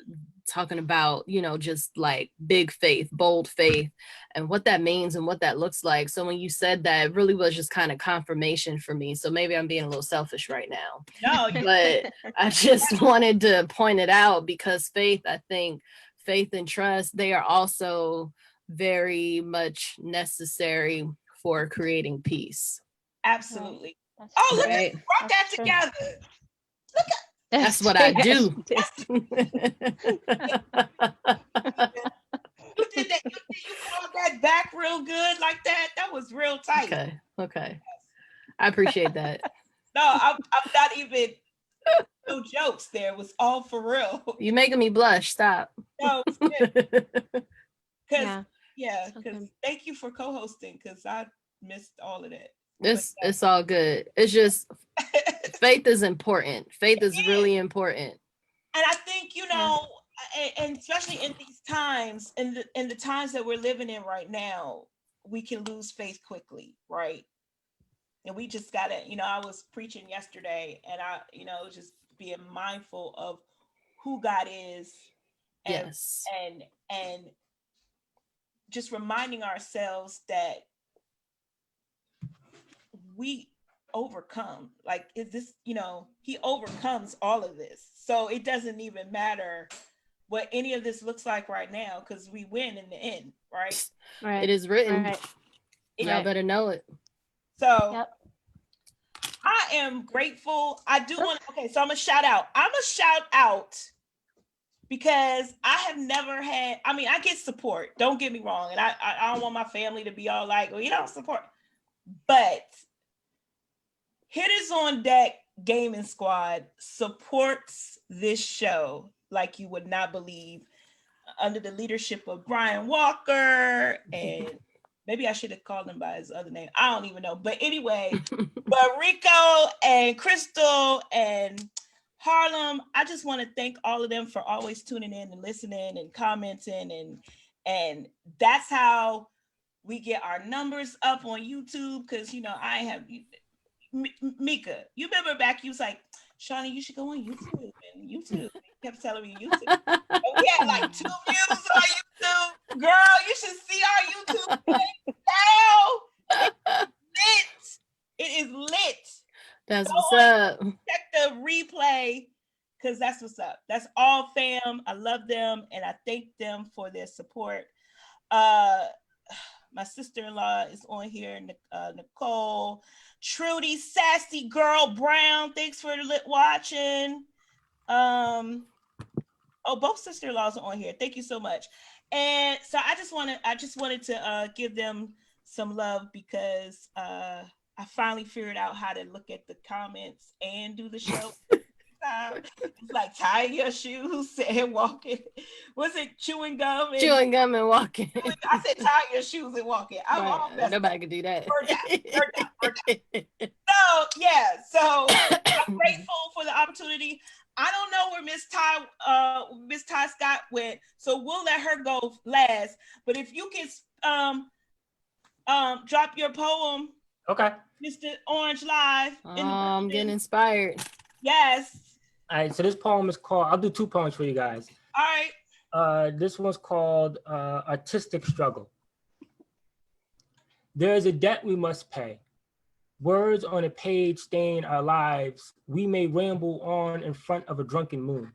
talking about, you know, just like big faith, bold faith, and what that means and what that looks like. So when you said that, it really was just kind of confirmation for me. So maybe I'm being a little selfish right now, No, but I just wanted to point it out because faith, I think faith and trust, they are also very much necessary for creating peace. absolutely. That's Oh, true. look at Right. you brought that That's true. together. That's what I do. You did that. You pulled that back real good like that. That was real tight. Okay. I appreciate that. No, I'm not even. No jokes. There it was all for real. You making me blush. Stop. No, because Yeah. because thank you for co-hosting because I missed all of that. It's all good. It's just faith is important. Faith is really important. And I think, you know, and especially in these times, in the times that we're living in right now, we can lose faith quickly, right? And we just gotta, you know, I was preaching yesterday, and I, you know, just being mindful of who God is, and Yes. and just reminding ourselves that we overcome. Like, is this, you know, he overcomes all of this, so it doesn't even matter what any of this looks like right now, because we win in the end, right? Right. It is written. Right. Y'all better know it. So Yep. I am grateful. I do want to, okay, so I'm gonna shout out. I'm gonna shout out because I have never had, I mean, I get support, don't get me wrong. And I don't want my family to be all like, well, you don't support, but Hitters on Deck Gaming Squad supports this show like you would not believe, under the leadership of Brian Walker, and maybe I should have called him by his other name. I don't even know. But anyway, but Rico and Crystal and Harlem, I just want to thank all of them for always tuning in and listening and commenting, and that's how we get our numbers up on YouTube, because, you know, I have Mika, you remember back, you was like, Shani, you should go on YouTube, and YouTube. You kept telling me YouTube. And we had like 2 views on YouTube. Girl, you should see our YouTube page now. It's lit. It is lit. That's Go what's on, up. check the replay, because that's what's up. That's all fam. I love them, and I thank them for their support. My sister-in-law is on here, Nicole. Trudy, Sassy Girl Brown, thanks for watching. Oh, both sister-in-laws are on here. Thank you so much. And so I just wanted to give them some love, because I finally figured out how to look at the comments and do the show. It's like tying your shoes and walking. Was it chewing gum? Chewing gum and walking. I said tie your shoes and walking. I'm all messed Nobody can do that. Bird down. So yeah, so I'm grateful for the opportunity. I don't know where Miss Ty Scott went, so we'll let her go last. But if you can drop your poem, Okay. Mr. Orange Live. I'm getting inspired. Yes. All right. So this poem is called, I'll do 2 poems for you guys. All right. This one's called Artistic Struggle. There is a debt we must pay. Words on a page stain our lives. We may ramble on in front of a drunken moon,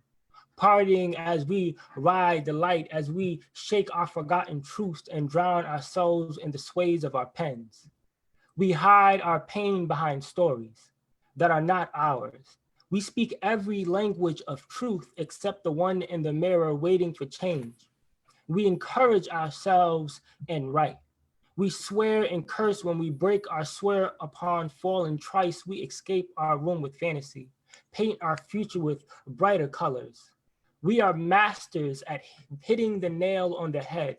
partying as we ride the light, as we shake our forgotten truths and drown ourselves in the sways of our pens. We hide our pain behind stories that are not ours. We speak every language of truth except the one in the mirror waiting for change. We encourage ourselves and write. We swear and curse when we break our swear upon fallen trice. We escape our room with fantasy, paint our future with brighter colors. We are masters at hitting the nail on the head,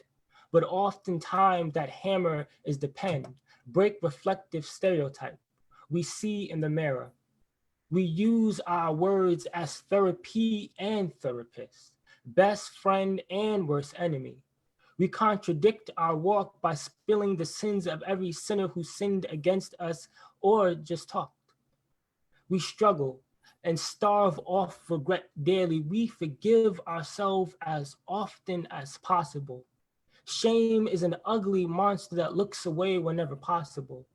but oftentimes that hammer is the pen, break reflective stereotype we see in the mirror. We use our words as therapy and therapist, best friend and worst enemy. We contradict our walk by spilling the sins of every sinner who sinned against us or just talked. We struggle and starve off regret daily. We forgive ourselves as often as possible. Shame is an ugly monster that looks away whenever possible.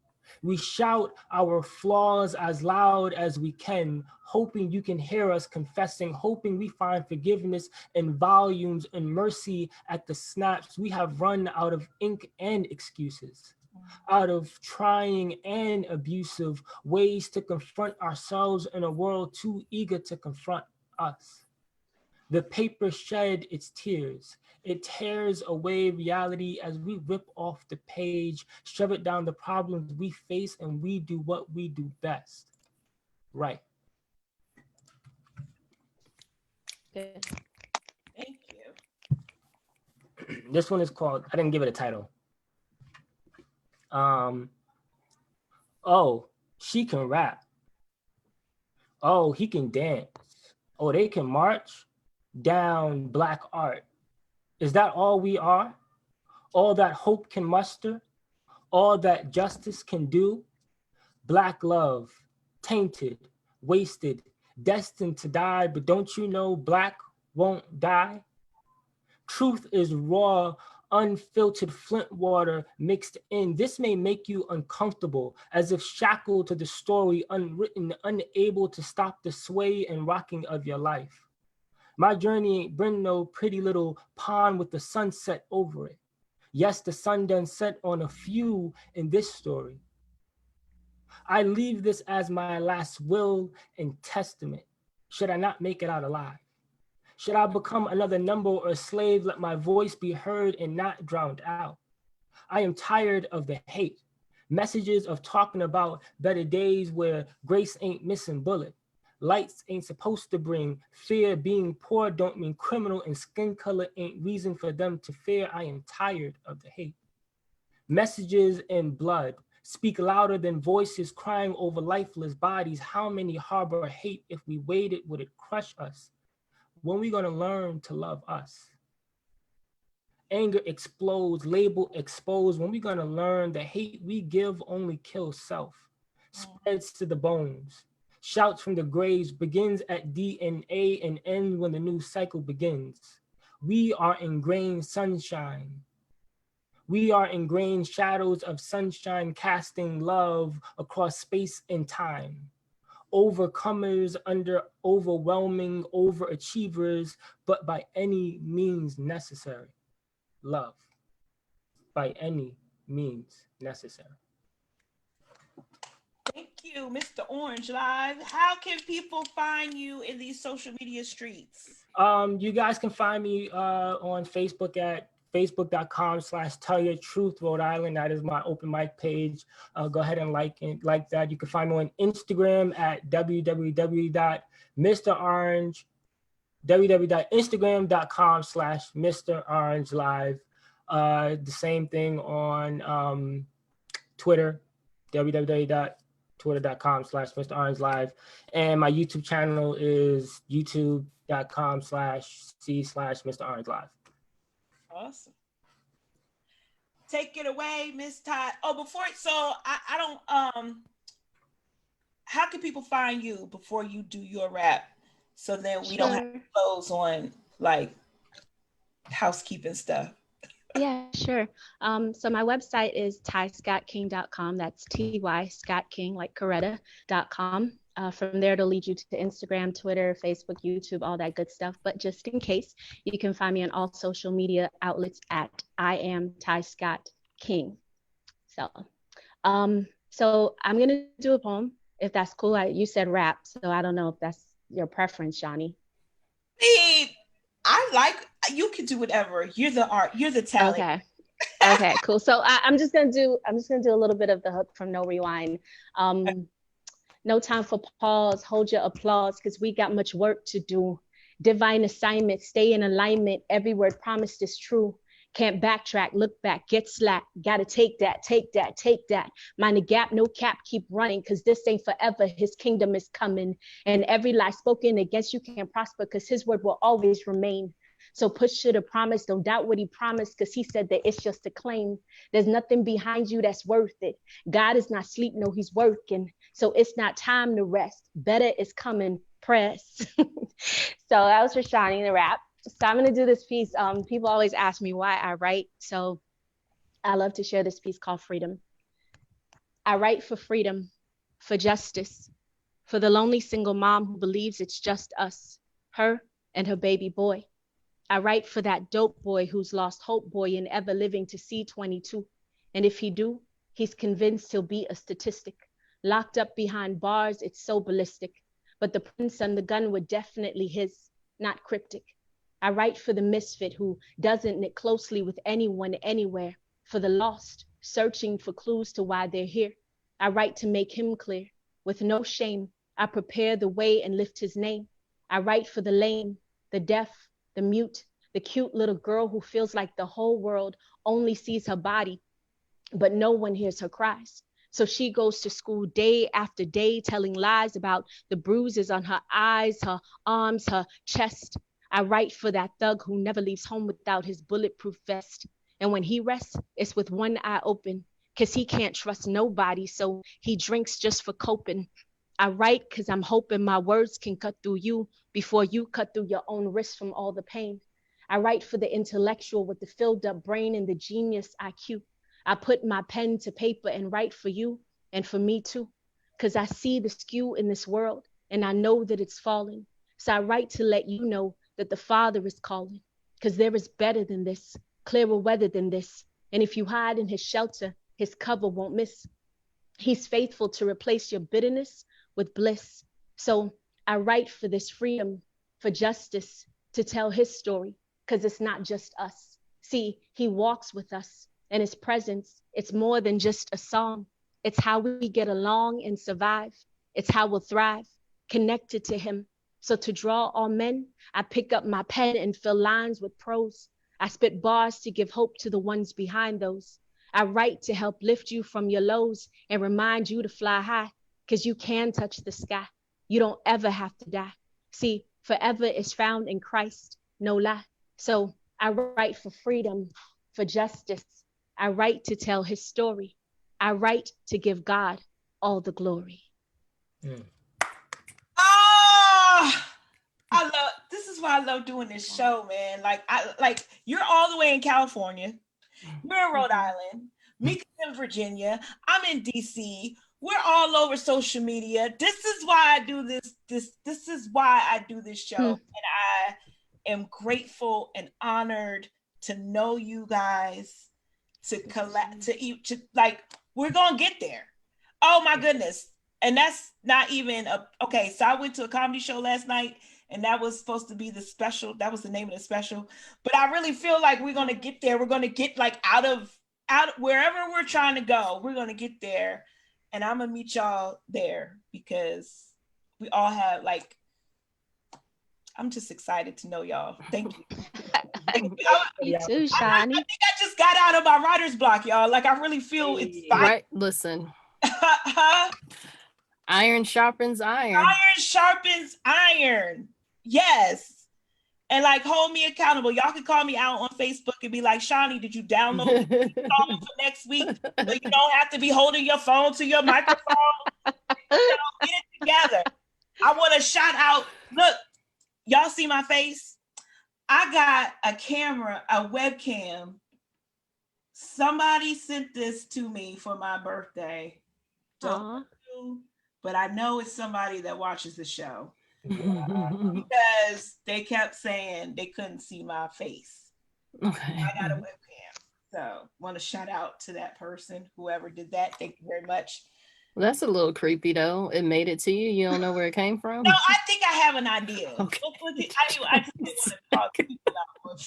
We shout our flaws as loud as we can, hoping you can hear us confessing, hoping we find forgiveness in volumes and mercy at the snaps. We have run out of ink and excuses, out of trying and abusive ways to confront ourselves in a world too eager to confront us. The paper shed its tears. It tears away reality as we rip off the page, shove it down the problems we face, and we do what we do best. Right. Good. Thank you. This one is called, I didn't give it a title. Oh, she can rap. Oh, he can dance. Oh, they can march down Black art. Is that all we are? All that hope can muster? All that justice can do? Black love, tainted, wasted, destined to die, but don't you know Black won't die? Truth is raw, unfiltered flint water mixed in. This may make you uncomfortable, as if shackled to the story, unwritten, unable to stop the sway and rocking of your life. My journey ain't been no pretty little pond with the sunset over it. Yes, the sun done set on a few in this story. I leave this as my last will and testament. Should I not make it out alive? Should I become another number or a slave, let my voice be heard and not drowned out? I am tired of the hate. Messages of talking about better days where grace ain't missing bullet. Lights ain't supposed to bring fear. Being poor don't mean criminal, and skin color ain't reason for them to fear. I am tired of the hate. Messages in blood speak louder than voices crying over lifeless bodies. How many harbor hate? If we waited, would it crush us? When we gonna learn to love us? Anger explodes, label exposed. When we gonna learn the hate we give only kills self, spreads to the bones, shouts from the graves, begins at DNA and ends when the new cycle begins. We are ingrained sunshine. We are ingrained shadows of sunshine, casting love across space and time. Overcomers under overwhelming overachievers, but by any means necessary. Love, by any means necessary. Thank you, Mr. Orange Live. How can people find you in these social media streets? You guys can find me on Facebook at facebook.com/tellyourtruth Rhode Island. That is my open mic page. Go ahead and like that. You can find me on Instagram at www.mrorange, www.instagram.com/Mr. Orange Live. The same thing on Twitter, www.twitter.com/Mr. Orange Live. And my YouTube channel is youtube.com/C/Mr. Orange Live. Awesome. Take it away, Miss Todd. Oh, before, so I don't, how can people find you before you do your rap? So then we don't have to close on like housekeeping stuff. Yeah, sure. So my website is tyscottking.com. That's TY Scott King, like Coretta.com. From there, it'll lead you to Instagram, Twitter, Facebook, YouTube, all that good stuff. But just in case, you can find me on all social media outlets at I am Ty Scott King. So I'm gonna do a poem, if that's cool. You said rap, so I don't know if that's your preference, Shani. I like, you can do whatever. You're the art, you're the talent. Okay. Okay, cool. So I'm just gonna do a little bit of the hook from No Rewind. No time for pause, hold your applause, because we got much work to do. Divine assignment, stay in alignment. Every word promised is true. Can't backtrack, look back, get slack. Gotta take that, take that, take that. Mind the gap, no cap, keep running, because this ain't forever. His kingdom is coming. And every lie spoken against you can't prosper, because his word will always remain. So push to the promise, don't doubt what he promised, because he said that it's just a claim. There's nothing behind you that's worth it. God is not asleep, no, he's working. So it's not time to rest. Better is coming. Press. So that was for Shani, the rap. So I'm gonna do this piece. People always ask me why I write, so I love to share this piece called Freedom. I write for freedom, for justice, for the lonely single mom who believes it's just us, her and her baby boy. I write for that dope boy who's lost hope, boy, in ever living to see 22. And if he do, he's convinced he'll be a statistic. Locked up behind bars, it's so ballistic. But the prince and the gun were definitely his, not cryptic. I write for the misfit who doesn't knit closely with anyone anywhere, for the lost, searching for clues to why they're here. I write to make him clear. With no shame, I prepare the way and lift his name. I write for the lame, the deaf, the mute, the cute little girl who feels like the whole world only sees her body, but no one hears her cries. So she goes to school day after day, telling lies about the bruises on her eyes, her arms, her chest. I write for that thug who never leaves home without his bulletproof vest. And when he rests, it's with one eye open, because he can't trust nobody, so he drinks just for coping. I write because I'm hoping my words can cut through you before you cut through your own wrist from all the pain. I write for the intellectual with the filled up brain and the genius IQ. I put my pen to paper and write for you and for me too, because I see the skew in this world and I know that it's falling. So I write to let you know that the Father is calling, because there is better than this, clearer weather than this. And if you hide in his shelter, his cover won't miss. He's faithful to replace your bitterness with bliss. So I write for this freedom, for justice, to tell his story, because it's not just us. See, he walks with us, and his presence, it's more than just a song. It's how we get along and survive. It's how we'll thrive, connected to him. So to draw all men, I pick up my pen and fill lines with prose. I spit bars to give hope to the ones behind those. I write to help lift you from your lows and remind you to fly high, because you can touch the sky. You don't ever have to die. See, forever is found in Christ, no lie. So I write for freedom, for justice. I write to tell his story. I write to give God all the glory. Oh, this is why I love doing this show, man. Like you're all the way in California. You're in Rhode Island. Mika's in Virginia. I'm in DC. We're all over social media. This is why I do this. This is why I do this show. And I am grateful and honored to know you guys, to collect, to like, we're gonna get there. Oh my goodness. And that's not even okay. So I went to a comedy show last night, and that was supposed to be the special. That was the name of the special. But I really feel like we're gonna get there. We're gonna get like out of wherever we're trying to go. We're gonna get there, and I'm gonna meet y'all there, because we all have like. I'm just excited to know y'all. Thank you. Me too, Shani. I think I just got out of my writer's block, y'all. Like I really feel inspired. Right, listen. Iron sharpens iron. Iron sharpens iron. Yes. And like hold me accountable. Y'all can call me out on Facebook and be like, Shani, did you download the song for next week? So you don't have to be holding your phone to your microphone. Get it together. I want to shout out. Look, y'all see my face? I got a camera, a webcam. Somebody sent this to me for my birthday. Don't know, but I know it's somebody that watches the show. Because they kept saying they couldn't see my face. Okay. I got a webcam. So want to shout out to that person, whoever did that. Thank you very much. Well, that's a little creepy though. It made it to you. You don't know where it came from? No, I think I have an idea. Okay. I just didn't want to talk to people about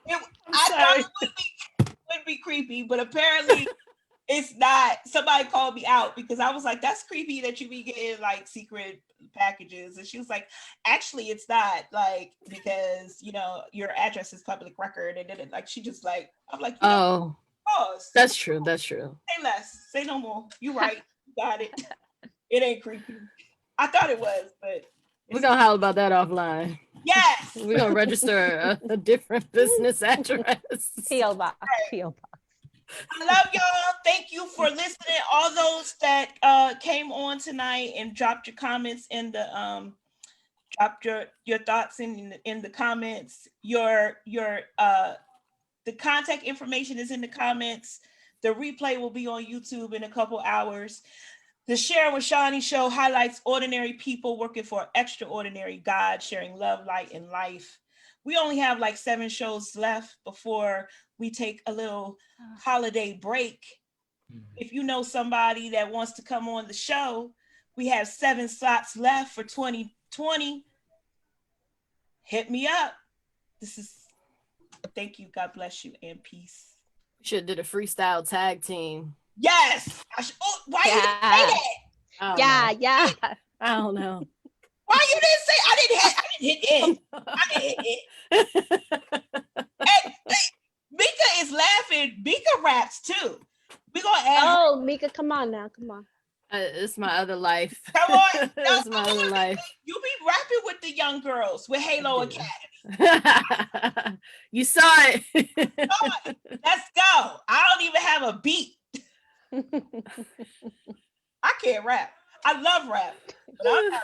it. I thought it would be creepy, but apparently it's not. Somebody called me out because I was like, that's creepy that you be getting like secret packages. And she was like, actually, it's not, like, because, you know, your address is public record. And then like, she just like, I'm like, you know, that's true. That's true. Say less, say no more. You right. You got it. It ain't creepy. I thought it was, but we're gonna howl about that offline. Yes. We're gonna register a different business address. P.O. box. P.O. box. I love y'all. Thank you for listening. All those that came on tonight and dropped your comments in the dropped your thoughts in the comments. The contact information is in the comments. The replay will be on YouTube in a couple hours. The Sharing with Shani Show highlights ordinary people working for extraordinary God, sharing love, light, and life. We only have like 7 shows left before we take a little holiday break. If you know somebody that wants to come on the show, we have 7 slots left for 2020. Hit me up. Thank you. God bless you and peace. Should have did a freestyle tag team. Yes. Why you didn't say that? Yeah. I don't know. Why you didn't say I didn't hit it? Hey, Mika is laughing. Mika raps too. We gonna add. Oh, Mika, come on now, come on. It's my other life. Come on. It's my other life. You be rapping with the young girls with Halo Academy. You saw it. Let's go. I don't even have a beat. I can't rap. I love rap, but I'm not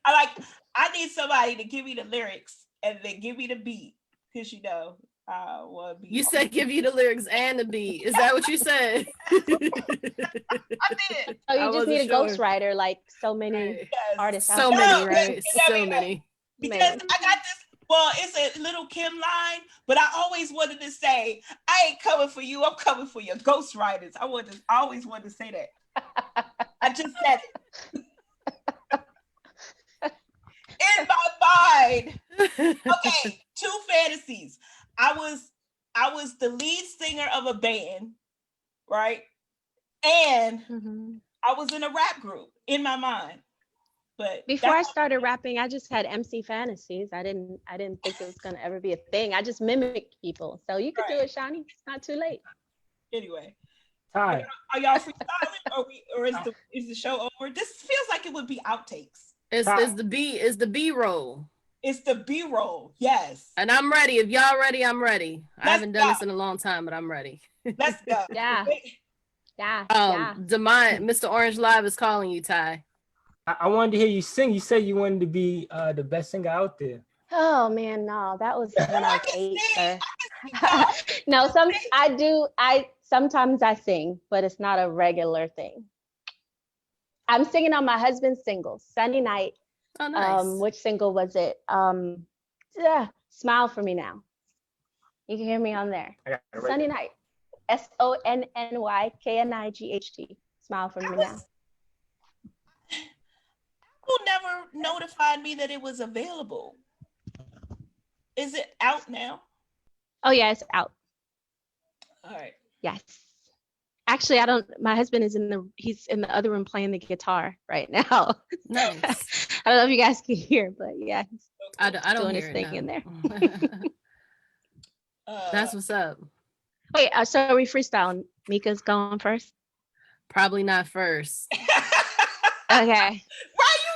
rapping. I need somebody to give me the lyrics and then give me the beat. Because you said give you the lyrics and the beat. Is that what you said? I did. Oh, you just need a ghostwriter like so many artists. So many, right? So many. Because I got this. Well, it's a Little Kim line, but I always wanted to say, I ain't coming for you. I'm coming for your ghostwriters. I always wanted to say that. I just said it. In my mind. Okay, 2 fantasies. I was the lead singer of a band, right? And I was in a rap group in my mind. But before I started rapping, I just had MC fantasies. I didn't think it was gonna ever be a thing. I just mimicked people. So you could do it, Shani. It's not too late. Anyway. Hi. Are y'all freestyling or is the show over? This feels like it would be outtakes. It's the B-roll. It's the B-roll, yes. And I'm ready. If y'all ready, I'm ready. I haven't done this in a long time, but I'm ready. Let's go. Yeah. Mr. Orange Live is calling you, Ty. I wanted to hear you sing. You said you wanted to be the best singer out there. Oh man, no, that was when I was 8, sir. No, sometimes I sing, but it's not a regular thing. I'm singing on my husband's single, Sunday Night. Oh, nice. Which single was it? Smile for Me Now. You can hear me on there. Sunday Night. SONNYKNIGHT. Smile for Me Now. Apple never notified me that it was available. Is it out now? Oh yeah, it's out. All right. Yes. Actually, my husband he's in the other room playing the guitar right now. Nice. I don't know if you guys can hear, but yeah, he's I don't doing hear his thing in there. That's what's up. Wait, so are we freestyling? Mika's going first? Probably not first. Okay. Why you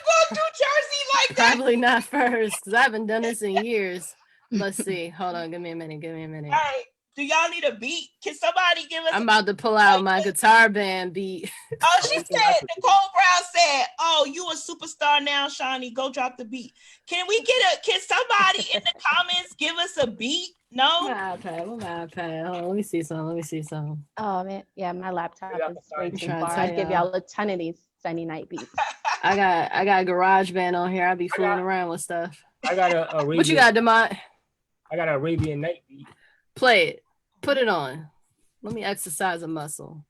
go through Jersey like that? Probably not first, because I haven't done this in years. Let's see. Hold on. Give me a minute. All right. Do y'all need a beat? Can somebody give us? I'm about to pull out my guitar band beat. Oh, she said, Nicole Brown said, "Oh, you a superstar now, Shani. Go drop the beat." Can somebody in the comments give us a beat? No? My iPad. Hold on, let me see some. Oh man, yeah, my laptop is way too trying to far. tell I'd give y'all. y'all a ton of these Sunday night beats. I got GarageBand on here. I'll be fooling around with stuff. I got a Arabian. What you got, Demont? I got an Arabian Night beat. Play it. Put it on. Let me exercise a muscle.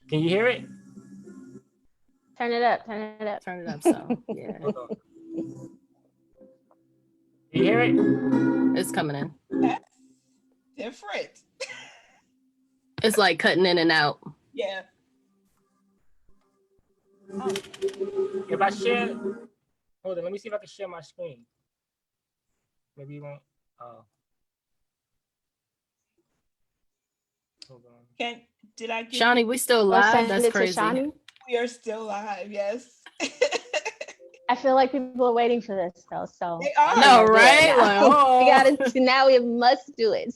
Can you hear it? Turn it up. Turn it up so. Yeah. Hold on. You hear it? It's coming in. That's different. It's like cutting in and out. Yeah. If I share, hold on, let me see if I can share my screen. Maybe you won't. Hold on. Did I get Shani, we still live? That's crazy. We are still live, yes. I feel like people are waiting for this though. So They are. No, right? Like, oh. now we must do it.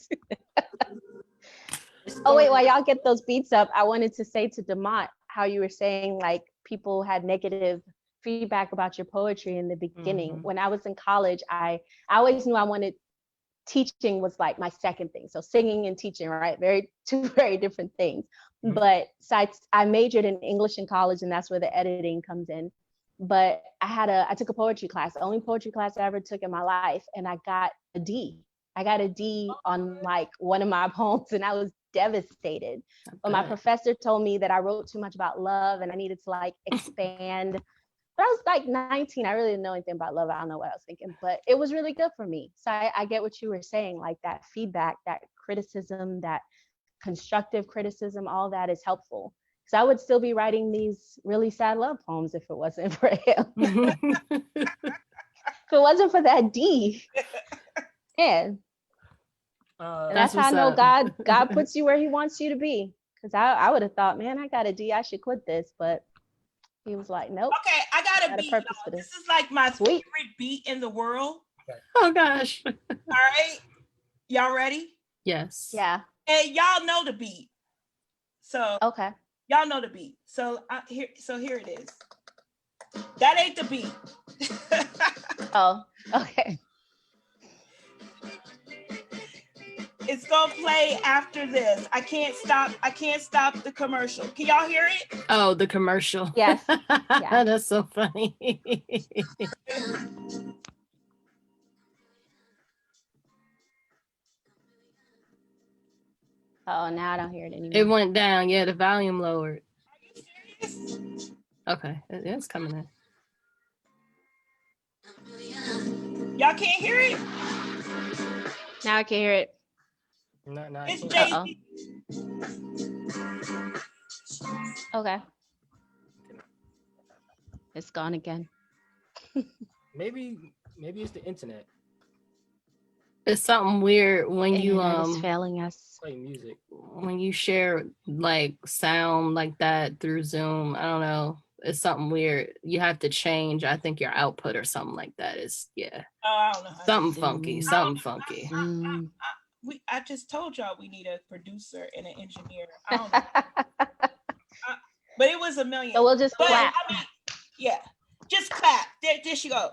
Oh wait, while y'all get those beats up, I wanted to say to Demont how you were saying like people had negative feedback about your poetry in the beginning. When I was in college, I always knew I wanted teaching was like my second thing. So singing and teaching, right? Two very different things. But so I majored in English in college, and that's where the editing comes in. But I took a poetry class, the only poetry class I ever took in my life, and I got a D. I got a D on like one of my poems, and I was devastated. But my professor told me that I wrote too much about love and I needed to like expand. But I was like 19. I really didn't know anything about love. I don't know what I was thinking, but it was really good for me. So I get what you were saying, like that feedback, that criticism, that constructive criticism, all that is helpful. So I would still be writing these really sad love poems if it wasn't for him. If it wasn't for that D. Yeah. That's how I know God puts you where he wants you to be. Because I would have thought, man, I got a D, I should quit this. But he was like, nope. Okay, I got a beat. Purpose for this is like my favorite beat in the world. Oh gosh. All right. Y'all ready? Yes. Yeah. And y'all know the beat. So okay. Y'all know the beat. So here it is. That ain't the beat. Oh, okay. It's gonna play after this. I can't stop the commercial. Can y'all hear it? Oh, the commercial. Yes. Yeah. That's so funny. Oh, now I don't hear it anymore. It went down. Yeah, the volume lowered. Are you serious? Okay, it's coming in. Y'all can't hear it? Now I can hear it. No, it's Jay-Z. Okay. It's gone again. Maybe it's the internet. It's something weird when you is failing us. Play music. When you share like sound like that through Zoom. I don't know. It's something weird. You have to change, I think, your output or something like that. I don't know. Something funky. Something funky. I just told y'all we need a producer and an engineer. I don't know. But it was $1 million. So we'll just clap. I mean, yeah, just clap. There you go.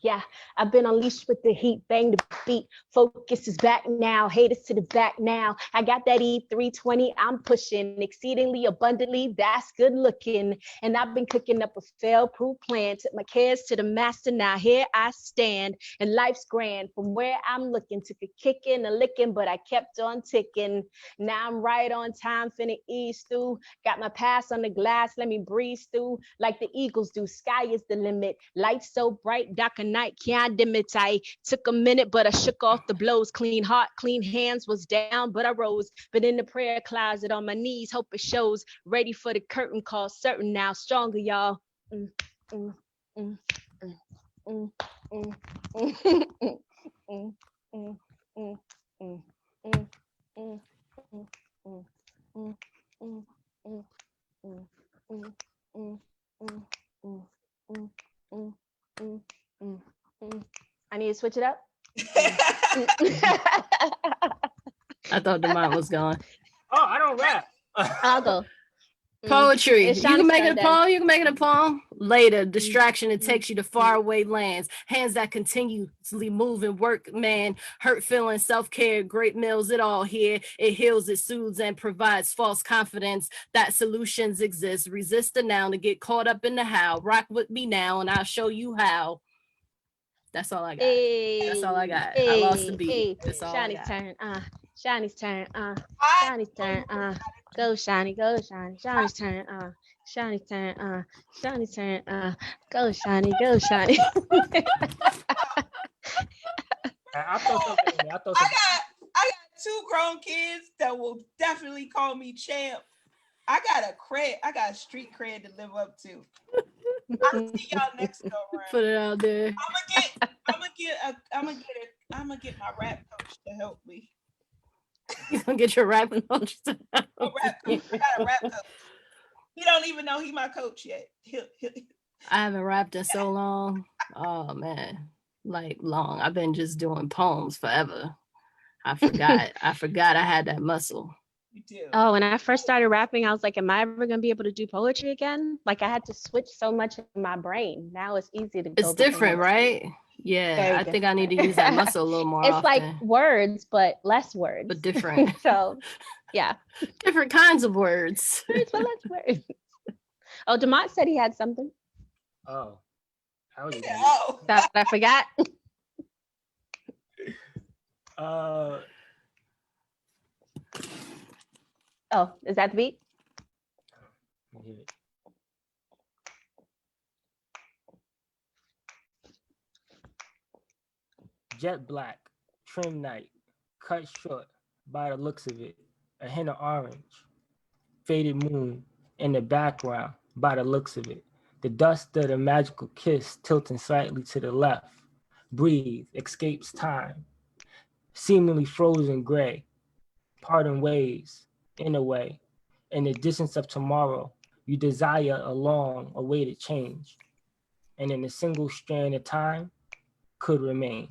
Yeah, I've been unleashed with the heat, bang the beat. Focus is back now, haters to the back now. I got that E320, I'm pushing exceedingly abundantly, that's good looking. And I've been cooking up a fail-proof plan. Took my cares to the master, now here I stand. And life's grand from where I'm looking. Took a kicking, a licking, but I kept on ticking. Now I'm right on time, finna ease through. Got my pass on the glass, let me breeze through. Like the Eagles do, sky is the limit. Lights so bright, dark and night can't dim it. I took a minute, but I shook off the blows. Clean heart, clean hands, was down, but I rose. But in the prayer closet on my knees, hope it shows. Ready for the curtain call, certain now, stronger, y'all. I need to switch it up. I thought Demont was gone. Oh, I don't rap. I'll go. Poetry. You can make it a then. poem. You can make it a poem. Later, distraction. It takes you to faraway lands. Hands that continuously move and work, man. Hurt feelings, self-care, great meals, it all here. It heals, it soothes, and provides false confidence that solutions exist. Resist the noun to get caught up in the how. Rock with me now, and I'll show you how. That's all I got. That's all I got. I lost the beat. That's all Shani's turn. Shani's turn. Shani's turn. Go Shani. Go Shani. Shani's turn. Shani's turn. Shani's turn. Go Shani. Go Shani. I got 2 grown kids that will definitely call me champ. I got street cred to live up to. I'll see y'all next go round. Put it out there. I'm gonna get my rap coach to help me. You gonna get your rap coach to help I got a rap coach. He don't even know he my coach yet. I haven't rapped in so long. Oh man, like long. I've been just doing poems forever. I forgot. I forgot I had that muscle. You do. Oh, when I first started rapping, I was like, am I ever going to be able to do poetry again? Like I had to switch so much in my brain. Now it's easy to It's go between different, those two. right? Yeah, Very I think I need to different. use that muscle a little more It's often. like words, but less words. But different. So, yeah. Different kinds of words. Words, but less words. Oh, Demont said he had something Oh, I was Oh, that I forgot. Oh, is that the beat? Jet black, trim night, cut short by the looks of it, a hint of orange, faded moon in the background by the looks of it, the dust of the magical kiss tilting slightly to the left, breathe, escapes time, seemingly frozen gray, parting ways, in a way, in the distance of tomorrow, you desire a long awaited change, and in a single strand of time could remain.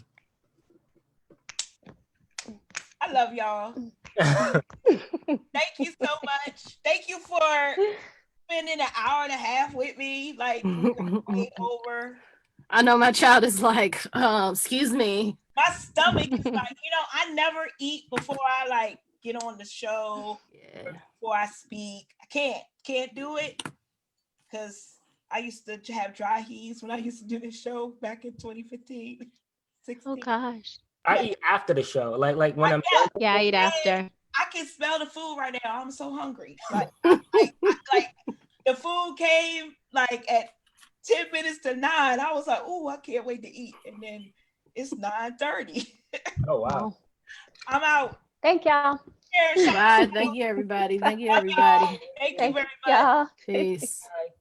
I love y'all. Thank you so much. Thank you for spending an hour and a half with me. Like way over. I know my child is like, excuse me. My stomach is like, I never eat before I like get on the show. Yeah. Before I speak. I can't do it because I used to have dry heaves when I used to do this show back in 2015, 16. Oh gosh. I eat after the show, like when I'm Yeah, I eat after. I can smell the food right now. I'm so hungry. Like the food came like at 10 minutes to 9. I was like, oh, I can't wait to eat. And then it's 9:30. Oh wow. I'm out. Thank y'all. Bye. Thank you, everybody. Thank you, everybody. Thank you very much. Y'all. Peace. Bye.